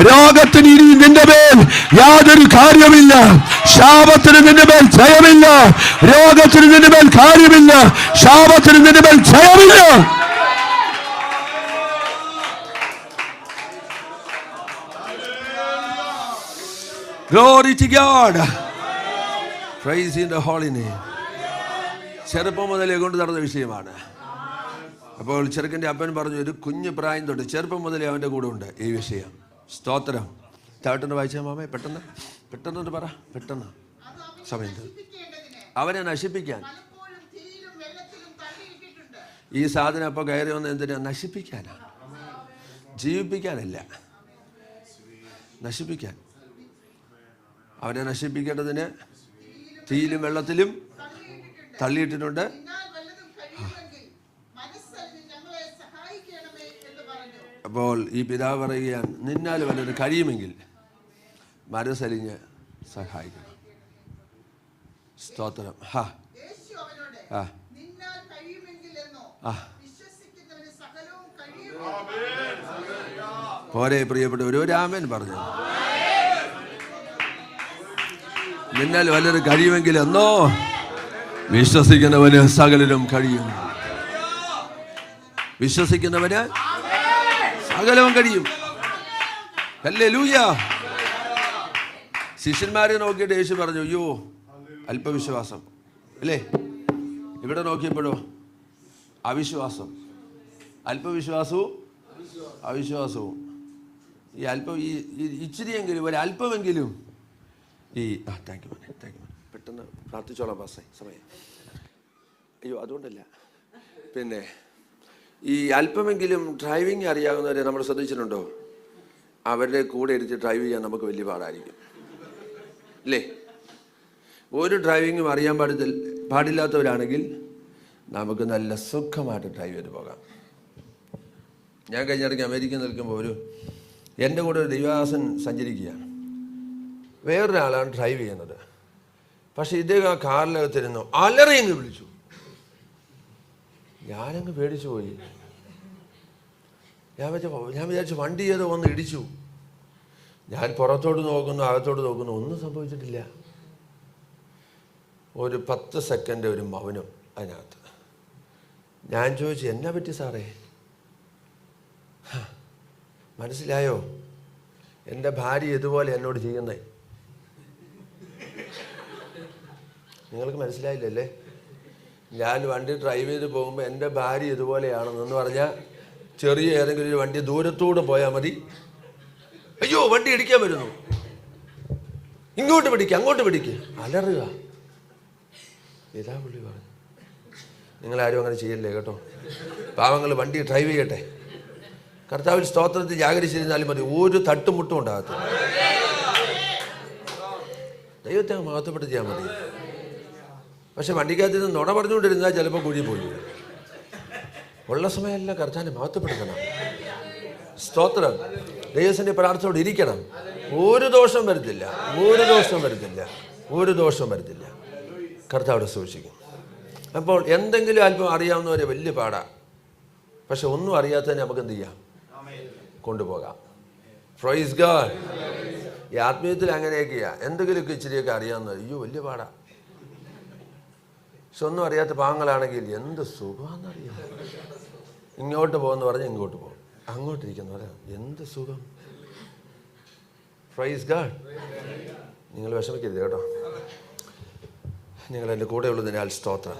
രോഗത്തിന് ഇനി നിന്റെ മേൽ യാതൊരു കാര്യമില്ല. ശാപത്തിന് നിന്റെ മേൽ ജയമില്ല. രോഗത്തിന് നിന്റെ മേൽ കാര്യമില്ല. ശാപത്തിന് നിന്റെ മേൽ ജയമില്ല. Glory to God. Praise in the holy name. ചെറുപ്പം മുതലേ കൊണ്ട് നടന്ന വിഷയമാണ്. അപ്പോൾ ചെറുക്കൻ്റെ അപ്പൻ പറഞ്ഞു, ഒരു കുഞ്ഞു പ്രായം തൊട്ട് ചെറുപ്പം മുതലേ അവൻ്റെ കൂടെ ഉണ്ട് ഈ വിഷയം. സ്തോത്രം. താഴ്ത്തുന്ന വായിച്ചാൽ മാമേ, പെട്ടെന്ന് പെട്ടെന്ന് പറ, പെട്ടെന്ന് സമയം. അവനെ നശിപ്പിക്കാൻ ഈ സാധനം അപ്പോൾ കയറി വന്ന് എന്തിനാ? നശിപ്പിക്കാനാണ്, ജീവിപ്പിക്കാനല്ല, നശിപ്പിക്കാൻ. അവനെ നശിപ്പിക്കേണ്ടതിന് തീയിലും വെള്ളത്തിലും തള്ളിയിട്ടിട്ടുണ്ട്. അപ്പോൾ ഈ പിതാവ് പറയുകയാണ്, നിന്നാൽ വല്ലതും കഴിയുമെങ്കിൽ മനസ്സലിഞ്ഞ് സഹായിക്കണം. സ്തോത്രം. പോരെ പ്രിയപ്പെട്ടവർ, ഒരു ആമേൻ പറഞ്ഞു. നിന്നാൽ വല്ലതും കഴിയുമെങ്കിൽ എന്നോ വിശ്വസിക്കുന്നവന് സകലരും കഴിയും. വിശ്വസിക്കുന്നവന് സകലവും കഴിയും. ഹല്ലേലൂയ. ശിഷ്യന്മാരെ നോക്കിയിട്ട് യേശു പറഞ്ഞു, അയ്യോ അല്പവിശ്വാസം അല്ലേ. ഇവിടെ നോക്കിയപ്പോഴോ അവിശ്വാസം. അല്പവിശ്വാസവും അവിശ്വാസവും. ഈ അല്പം ഈ ഇച്ചിരിയെങ്കിലും ഒരു അല്പമെങ്കിലും ഈ താങ്ക് യു മോനെ, താങ്ക് യു മോനെ, പെട്ടെന്ന് പ്രാർത്ഥിച്ചോളാം പാസ്സേ, സമയം. അയ്യോ അതുകൊണ്ടല്ല, പിന്നെ ഈ അല്പമെങ്കിലും ഡ്രൈവിംഗ് അറിയാവുന്നവരെ നമ്മൾ ശ്രദ്ധിച്ചിട്ടുണ്ടോ? അവരുടെ കൂടെ ഇരുത്തി ഡ്രൈവ് ചെയ്യാൻ നമുക്ക് വലിയ പാടായിരിക്കും അല്ലേ. ഒരു ഡ്രൈവിങ്ങും അറിയാൻ പാടില്ലാത്തവരാണെങ്കിൽ നമുക്ക് നല്ല സുഖമായിട്ട് ഡ്രൈവ് ചെയ്ത് പോകാം. ഞാൻ കഴിഞ്ഞിടയ്ക്ക് അമേരിക്കയിൽ നിൽക്കുമ്പോൾ എൻ്റെ കൂടെ ഒരു ദൈവദാസൻ സഞ്ചരിക്കുകയാണ്. വേറൊരാളാണ് ഡ്രൈവ് ചെയ്യുന്നത്. പക്ഷെ ഇദ്ദേഹം ആ കാറിനകത്തിരുന്നു അലറിയങ്ങ് വിളിച്ചു. ഞാനങ്ങ് പേടിച്ചു പോയി. ഞാൻ വിചാരിച്ചു വണ്ടി ഏതോ വന്ന് ഇടിച്ചു. ഞാൻ പുറത്തോട്ട് നോക്കുന്നു, അകത്തോട്ട് നോക്കുന്നു, ഒന്നും സംഭവിച്ചിട്ടില്ല. ഒരു 10 സെക്കൻഡ് ഒരു മൗനം അതിനകത്ത്. ഞാൻ ചോദിച്ചു, എന്നാ പറ്റി സാറേ? മനസ്സിലായോ? എൻ്റെ ഭാര്യ ഇതുപോലെ എന്നോട് ചെയ്യുന്നേ. നിങ്ങൾക്ക് മനസ്സിലായില്ലല്ലേ? ഞാൻ വണ്ടി ഡ്രൈവ് ചെയ്ത് പോകുമ്പോൾ എൻ്റെ ഭാര്യ ഇതുപോലെയാണെന്ന് പറഞ്ഞാൽ ചെറിയ ഏതെങ്കിലും ഒരു വണ്ടി ദൂരത്തൂടെ പോയാൽ മതി, അയ്യോ വണ്ടി ഇടിക്കാൻ വരുന്നു, ഇങ്ങോട്ട് പിടിക്കുക അങ്ങോട്ട് പിടിക്കുക, അലറുക. ഇതാ പുള്ളി പറഞ്ഞു. നിങ്ങളാരും അങ്ങനെ ചെയ്യല്ലേ കേട്ടോ. പാവങ്ങൾ വണ്ടി ഡ്രൈവ് ചെയ്യട്ടെ. കർത്താവിൽ സ്തോത്രത്തിൽ ജാഗരിച്ചിരുന്നാലും മതി, ഒരു തട്ടുമുട്ടും ഉണ്ടാകത്തില്ല. ദൈവത്തെ മഹത്വപ്പെടുത്തിയാൽ മതി. പക്ഷെ വണ്ടിക്കകത്ത് നിന്ന് നുണ പറഞ്ഞുകൊണ്ടിരുന്നാൽ ചിലപ്പോൾ കുഴി പോയി. ഉള്ള സമയമല്ല കർത്താവിനെ മഹത്വപ്പെടുത്തണം. സ്തോത്രം. ദൈവത്തിൻ്റെ പ്രാർത്ഥനയോട് ഇരിക്കണം. ഒരു ദോഷം വരുത്തില്ല, ഒരു ദോഷം വരുത്തില്ല, ഒരു ദോഷം വരുത്തില്ല. കർത്താവിടെ സൂക്ഷിക്കും. അപ്പോൾ എന്തെങ്കിലും അല്പം അറിയാവുന്നവരെ വലിയ പാടാ. പക്ഷെ ഒന്നും അറിയാത്തതിനെ നമുക്ക് എന്ത് ചെയ്യാം? കൊണ്ടുപോകാം. Praise God. ഈ ആത്മീയത്തിൽ അങ്ങനെയൊക്കെയാ. എന്തെങ്കിലുമൊക്കെ ഇച്ചിരിയൊക്കെ അറിയാവുന്നത് അയ്യോ വലിയ പാടാ. പക്ഷെ ഒന്നും അറിയാത്ത പാവങ്ങളാണെങ്കിൽ എന്ത് സുഖമാണെന്നറിയാം. ഇങ്ങോട്ട് പോകുമെന്ന് പറഞ്ഞാൽ ഇങ്ങോട്ട് പോകും, അങ്ങോട്ടിരിക്കുന്ന പറയാം എന്ത് സുഖം. Praise God. നിങ്ങൾ വിഷമിക്കരുത് കേട്ടോ. നിങ്ങൾ എൻ്റെ കൂടെ ഉള്ളതിനാൽ സ്തോത്രം.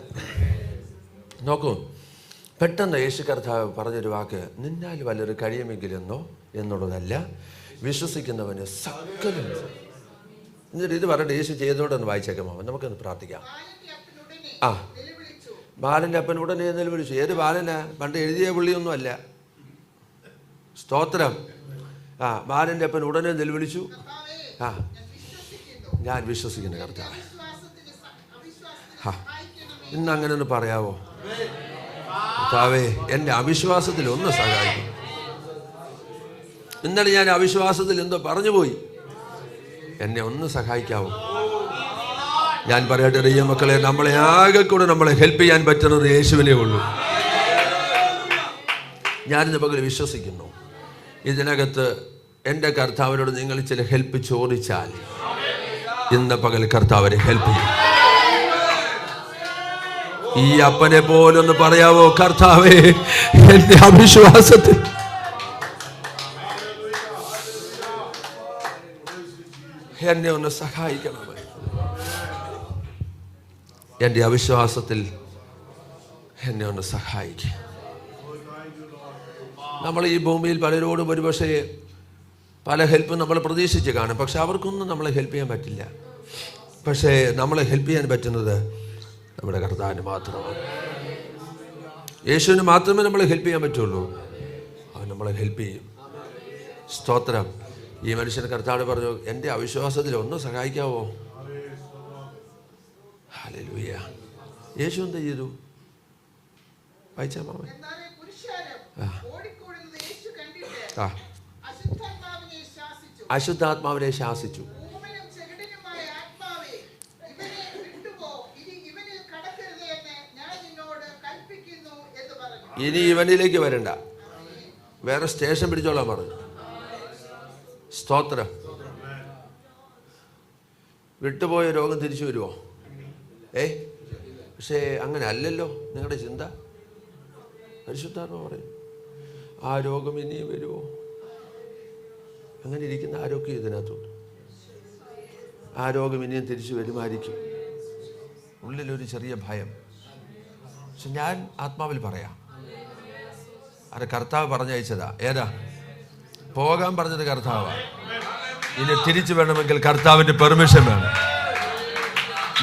നോക്കൂ, പെട്ടെന്ന് യേശു കർത്താവ് പറഞ്ഞൊരു വാക്ക്, നിന്നാൽ വല്ലൊരു കഴിയുമെങ്കിലെന്നോ എന്നുള്ളതല്ല, വിശ്വസിക്കുന്നവന് സകലം. എന്നിട്ട് ഇത് പറഞ്ഞിട്ട് യേശു ചെയ്തോടൊന്ന് വായിച്ചേക്കാമോ? നമുക്കൊന്ന് പ്രാർത്ഥിക്കാം. ബാലൻ്റെ അപ്പൻ ഉടനെ നിലവിളിച്ചു. ഏത് ബാലനാ? പണ്ട് എഴുതിയ പുള്ളിയൊന്നും അല്ല. സ്തോത്രം. ബാലൻ്റെ അപ്പൻ ഉടനെ നിലവിളിച്ചു, ഞാൻ വിശ്വസിക്കുന്ന കർത്താവ്. ഇന്ന് അങ്ങനെ ഒന്ന് പറയാവോ? കർത്താവേ, എൻ്റെ അവിശ്വാസത്തിൽ ഒന്ന് സഹായിക്കും. ഇന്നലെ ഞാൻ അവിശ്വാസത്തിൽ എന്തോ പറഞ്ഞു പോയി, എന്നെ ഒന്ന് സഹായിക്കാവോ? ഞാൻ പറയട്ടെ, ദൈവ മക്കളെ, നമ്മളെ ആകെ കൂടെ നമ്മളെ ഹെൽപ്പ് ചെയ്യാൻ പറ്റുന്നത് യേശുവിനെ ഉള്ളൂ. ഞാനിന്ന് പകൽ വിശ്വസിക്കുന്നു, ഇതിനകത്ത് എൻ്റെ കർത്താവിനോട് നിങ്ങൾ ചില ഹെൽപ്പ് ചോദിച്ചാൽ ഇന്ന് പകൽ കർത്താവിനെ ഹെൽപ്പ് ചെയ്യും. ഈ അപ്പനെ പോലൊന്ന് പറയാവോ, കർത്താവേ എൻ്റെ അവിശ്വാസത്തിൽ എന്നെ ഒന്ന് സഹായിക്കണമേ. എൻ്റെ അവിശ്വാസത്തിൽ എന്നെ ഒന്ന് സഹായിക്കുക. നമ്മൾ ഈ ഭൂമിയിൽ പലരോടും ഒരുപക്ഷെ പല ഹെൽപ്പും നമ്മൾ പ്രതീക്ഷിച്ച് കാണും, പക്ഷെ അവർക്കൊന്നും നമ്മളെ ഹെൽപ്പ് ചെയ്യാൻ പറ്റില്ല. പക്ഷേ നമ്മളെ ഹെൽപ്പ് ചെയ്യാൻ പറ്റുന്നത് നമ്മുടെ കർത്താവിന് മാത്രമാണ്. യേശുവിന് മാത്രമേ നമ്മളെ ഹെൽപ്പ് ചെയ്യാൻ പറ്റുള്ളൂ. അവൻ നമ്മളെ ഹെൽപ്പ് ചെയ്യും. സ്തോത്രം. ഈ മനുഷ്യന് കർത്താവ് പറഞ്ഞു, എൻ്റെ അവിശ്വാസത്തിൽ ഒന്ന് സഹായിക്കാവോ? ഹല്ലേലൂയ. യേശു എന്താ ചെയ്തു? വായിച്ചാ മാമൻ. അശുദ്ധാത്മാവിനെ ശാസിച്ചു. ഇനി ഇവനിലേക്ക് വരണ്ട, വേറെ സ്റ്റേഷൻ പിടിച്ചോളാൻ പറഞ്ഞു. സ്തോത്രം. വിട്ടുപോയ രോഗം തിരിച്ചു വരുമോ? പക്ഷേ അങ്ങനെ അല്ലല്ലോ നിങ്ങളുടെ ചിന്ത. പരിശുദ്ധാത്മാവ് പറയും, ആ രോഗം ഇനിയും വരുമോ? അങ്ങനെ ഇരിക്കുന്ന ആരോഗ്യം ഇതിനകത്തുണ്ട്. ആ രോഗം ഇനിയും തിരിച്ചു വരുമായിരിക്കും. ഉള്ളിലൊരു ചെറിയ ഭയം. പക്ഷെ ഞാൻ ആത്മാവിൽ പറയാം, അത് കർത്താവ് പറഞ്ഞയച്ചതാ. ഏതാ? പോകാൻ പറഞ്ഞത് കർത്താവാണ്. ഇനി തിരിച്ചു വേണമെങ്കിൽ കർത്താവിന്റെ പെർമിഷൻ വേണം.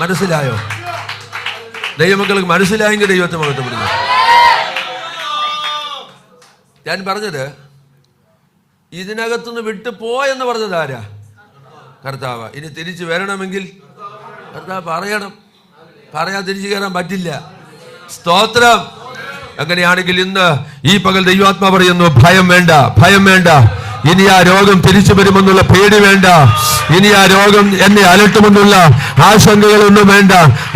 മനസ്സിലായോ? ദൈവമക്കൾക്ക് മനസ്സിലായെങ്കിൽ ദൈവത്തെ മഹത്വപ്പെടുന്നു. ഞാൻ പറഞ്ഞത് ഇതിനകത്തുനിന്ന് വിട്ടു പോയെന്ന് പറഞ്ഞത് ആരാ? കർത്താവ്. ഇനി തിരിച്ചു വരണമെങ്കിൽ കർത്താവ് പറയണം. പറയാൻ തിരിച്ചു കയറാൻ പറ്റില്ല. സ്തോത്രം. അങ്ങനെയാണെങ്കിൽ ഇന്ന് ഈ പകൽ ദൈവാത്മാ പറയുന്നു, ഭയം വേണ്ട, ഭയം വേണ്ട. ഇനി ആ രോഗം തിരിച്ചു വരുമെന്നുള്ള പേടി വേണ്ട. ഇനി ആ രോഗം എന്നെ അലട്ടുമെന്നുള്ള ആശങ്കകളൊന്നും വേണ്ട.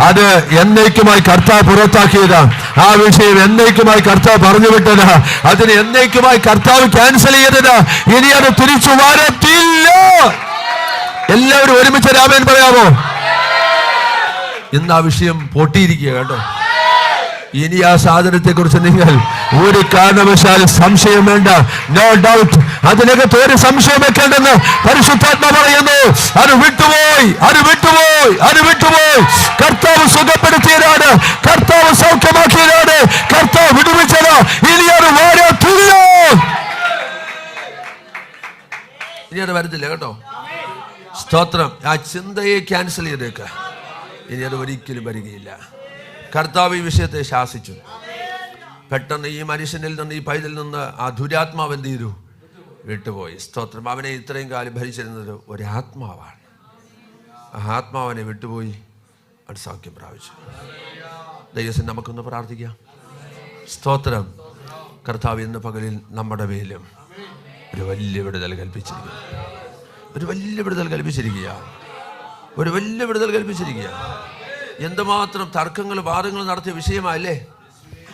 അത് എന്നേക്കുമായി കർത്താവ് പുറത്താക്കിയതാ. ആ വിഷയം എന്നേക്കുമായി കർത്താവ് പറഞ്ഞു വിട്ടതാ. അതിന് എന്നേക്കുമായി കർത്താവ് ക്യാൻസൽ ചെയ്തതാ. ഇനി അത് തിരിച്ചു വരത്തില്ല. എല്ലാവരും ഒരുമിച്ച് രാമൻ പറയാമോ? ഇന്ന് ആ വിഷയം പൊട്ടിയിരിക്കുക കേട്ടോ. ഇനി ആ സാധനത്തെ കുറിച്ച് നിങ്ങൾ ഒരു കാരണവശാലും സംശയം വേണ്ട. No doubt. അതിനകത്ത് ഒരു സംശയം വെക്കേണ്ടെന്ന് പരിശുദ്ധാത്മ പറയുന്നു. അത് വിട്ടുപോയി, അത് വിട്ടുപോയി, അത് വിട്ടുപോയി. കർത്താവ് സുഖപ്പെടുത്തിയതാണ്, കർത്താവ് സൗഖ്യമാക്കിയതാണ്, കർത്താവ് വിടുവിച്ചത്. ഇനി അത് വരത്തില്ല. ഇനി അത് വരത്തില്ല കേട്ടോ. സ്തോത്രം. ആ ചിന്തയെ ക്യാൻസൽ ചെയ്തേക്ക. ഇനി അത് ഒരിക്കലും വരികയില്ല. കർത്താവ് ഈ വിഷയത്തെ ശാസിച്ചു. പെട്ടെന്ന് ഈ മനുഷ്യനിൽ നിന്ന്, ഈ പൈതലിൽ നിന്ന് ആ ദുരാത്മാവ് എന്ത് ചെയ്തു? വിട്ടുപോയി. സ്തോത്രം. അവനെ ഇത്രയും കാലം ഭരിച്ചിരുന്നത് ഒരാത്മാവാണ്. ആ ആത്മാവനെ വിട്ടുപോയി. അത് സൗഖ്യം പ്രാപിച്ചു. ദൈവത്തിന് നമുക്കൊന്ന് പ്രാർത്ഥിക്കാം. സ്തോത്രം. കർത്താവ് ഇന്ന് പകലിൽ നമ്മുടെ മേലും ഒരു വലിയ വിടുതൽ കൽപ്പിച്ചിരിക്കുക. ഒരു വലിയ വിടുതൽ കൽപ്പിച്ചിരിക്കുക. ഒരു വലിയ വിടുതൽ കൽപ്പിച്ചിരിക്കുക. എന്തുമാത്രം തർക്കങ്ങൾ വാദങ്ങൾ നടത്തിയ വിഷയമായല്ലേ?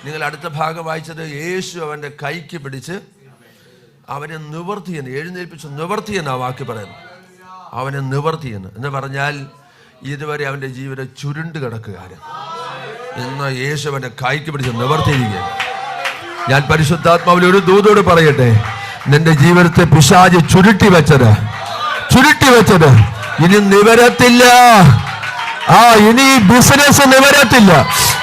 നിങ്ങൾ അടുത്ത ഭാഗം വായിച്ചത്, യേശു അവൻ്റെ കൈക്ക് പിടിച്ച് അവനെ നിവർത്തിയെന്ന്, എഴുന്നേൽപ്പിച്ച് നിവർത്തിയെന്ന് ആ വാക്ക് പറയുന്നു. അവനെ നിവർത്തിയെന്ന് എന്ന് പറഞ്ഞാൽ ഇതുവരെ അവൻ്റെ ജീവിതം ചുരുണ്ട് കിടക്കുകയാണ്. ഇന്ന് യേശു അവൻ്റെ കൈക്ക് പിടിച്ച് നിവർത്തിയിരിക്കുകയാണ്. ഞാൻ പരിശുദ്ധാത്മാവിൽ ഒരു ദൂതോട് പറയട്ടെ, നിന്റെ ജീവിതത്തെ പിശാച് ചുരുട്ടി വെച്ചത് ഇനി നിവരത്തില്ല. ഇനി ബിസിനസ് നിവരത്തില്ല.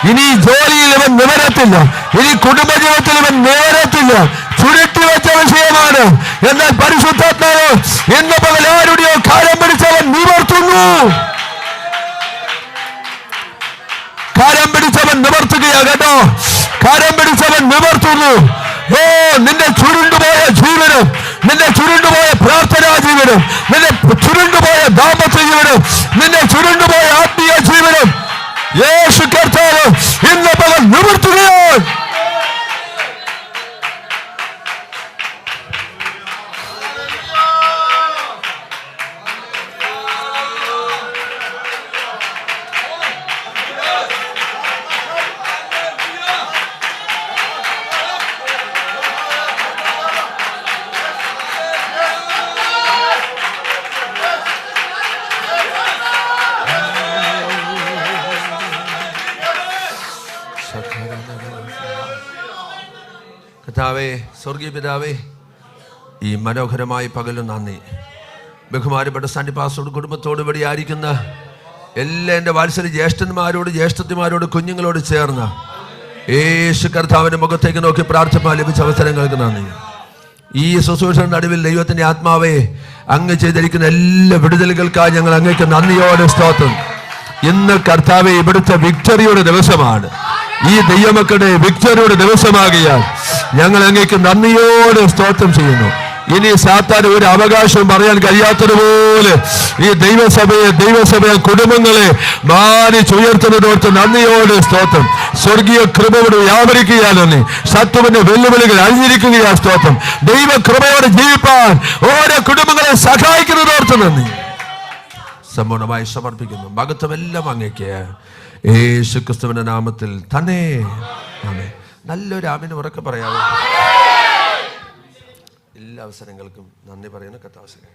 ഇനി ജോലിയിൽ ഇവൻ നിവരത്തില്ല. ഇനി കുടുംബജീവിതത്തിൽ ഇവൻ നിവരത്തില്ല. ചുരുട്ടി വെച്ച വിഷയമാണ്. എന്നാൽ പരിശുദ്ധാത്മാവ് ഇന്ന് പകൽ ആരുടെയോ കാര്യം പിടിച്ചവൻ നിവർത്തുന്നു. കാര്യം പിടിച്ചവൻ നിവർത്തുകയാ കേട്ടോ. കാര്യം പിടിച്ചവൻ നിവർത്തുന്നു. നിന്റെ ചുരുണ്ടുപോയ ജീവിതം, നിന്റെ ചുരുണ്ടുപോയ പ്രാർത്ഥനാ ജീവിതം, നിന്റെ ചുരുണ്ടുപോയ ദാമ്പത്യ ജീവിതം, നിന്റെ ചുരുണ്ടുപോയ ആത്മീയ ജീവിതം യേശു കർത്താവ് ഇന്ന് പകൽ നിവർത്തുകയാണ്. കർത്താവേ, സ്വർഗീയ പിതാവേ, ഈ മനോഹരമായ പകലും നന്ദി. ബഹുമാനപ്പെട്ട സണ്ണി പാസ്റ്ററുടെ കുടുംബത്തോട് ഇവിടെ ആയിരിക്കുന്ന എല്ലാ എൻ്റെ വാത്സല്യ ജ്യേഷ്ഠന്മാരോട്, ജ്യേഷ്ഠത്തിമാരോട്, കുഞ്ഞുങ്ങളോട് ചേർന്ന് യേശു കർത്താവിൻ്റെ മുഖത്തേക്ക് നോക്കി പ്രാർത്ഥിപ്പാൻ ലഭിച്ച അവസരങ്ങൾക്ക് നന്ദി. ഈ ശുശ്രൂഷയുടെ നടുവിൽ ദൈവത്തിൻ്റെ ആത്മാവേ, അങ്ങ് ചെയ്തിരിക്കുന്ന എല്ലാ വിടുതലുകൾക്കായി ഞങ്ങൾ അങ്ങേക്ക് നന്ദിയോടെ സ്തോത്രം. ഇന്ന് കർത്താവെ ഇവിടുത്തെ വിക്ടറിയുടെ ദിവസമാണ്. ഈ ദൈവമക്കളുടെ വിക്ടറിയുടെ ദിവസമാകിയാൽ ഞങ്ങൾ അങ്ങേക്ക് നന്ദിയോടെ സ്തോത്രം ചെയ്യുന്നു. ഇനി സാത്താൻ ഒരു അവകാശവും പറയാൻ കഴിയാത്തതുപോലെ ഈ ദൈവസഭയെ കുടുംബങ്ങളെ മാനിച്ചുയർത്തുന്നതോർത്ത് നന്ദിയോടെ സ്തോത്രം. സ്വർഗീയ കൃപയോട് വ്യാപരിക്കുകയാണ്. ശത്രുവിന്റെ വെല്ലുവിളികൾ അഴിഞ്ഞിരിക്കുകയാ സ്തോത്രം. ദൈവ കൃപയോടെ ജീവിപ്പാൻ ഓരോ കുടുംബങ്ങളെ സഹായിക്കുന്നതോർത്ത് നന്ദി സമ്പൂർണമായി സമർപ്പിക്കുന്നു. മഹത്വമെല്ലാം അങ്ങേക്ക് യേശു ക്രിസ്തുവിന്റെ നാമത്തിൽ തന്നെ. ആമേൻ. നല്ലൊരു ആമേൻ ഉറക്കെ പറയാമോ? എല്ലാ അവസരങ്ങൾക്കും നന്ദി പറയുന്ന കർത്താവേ.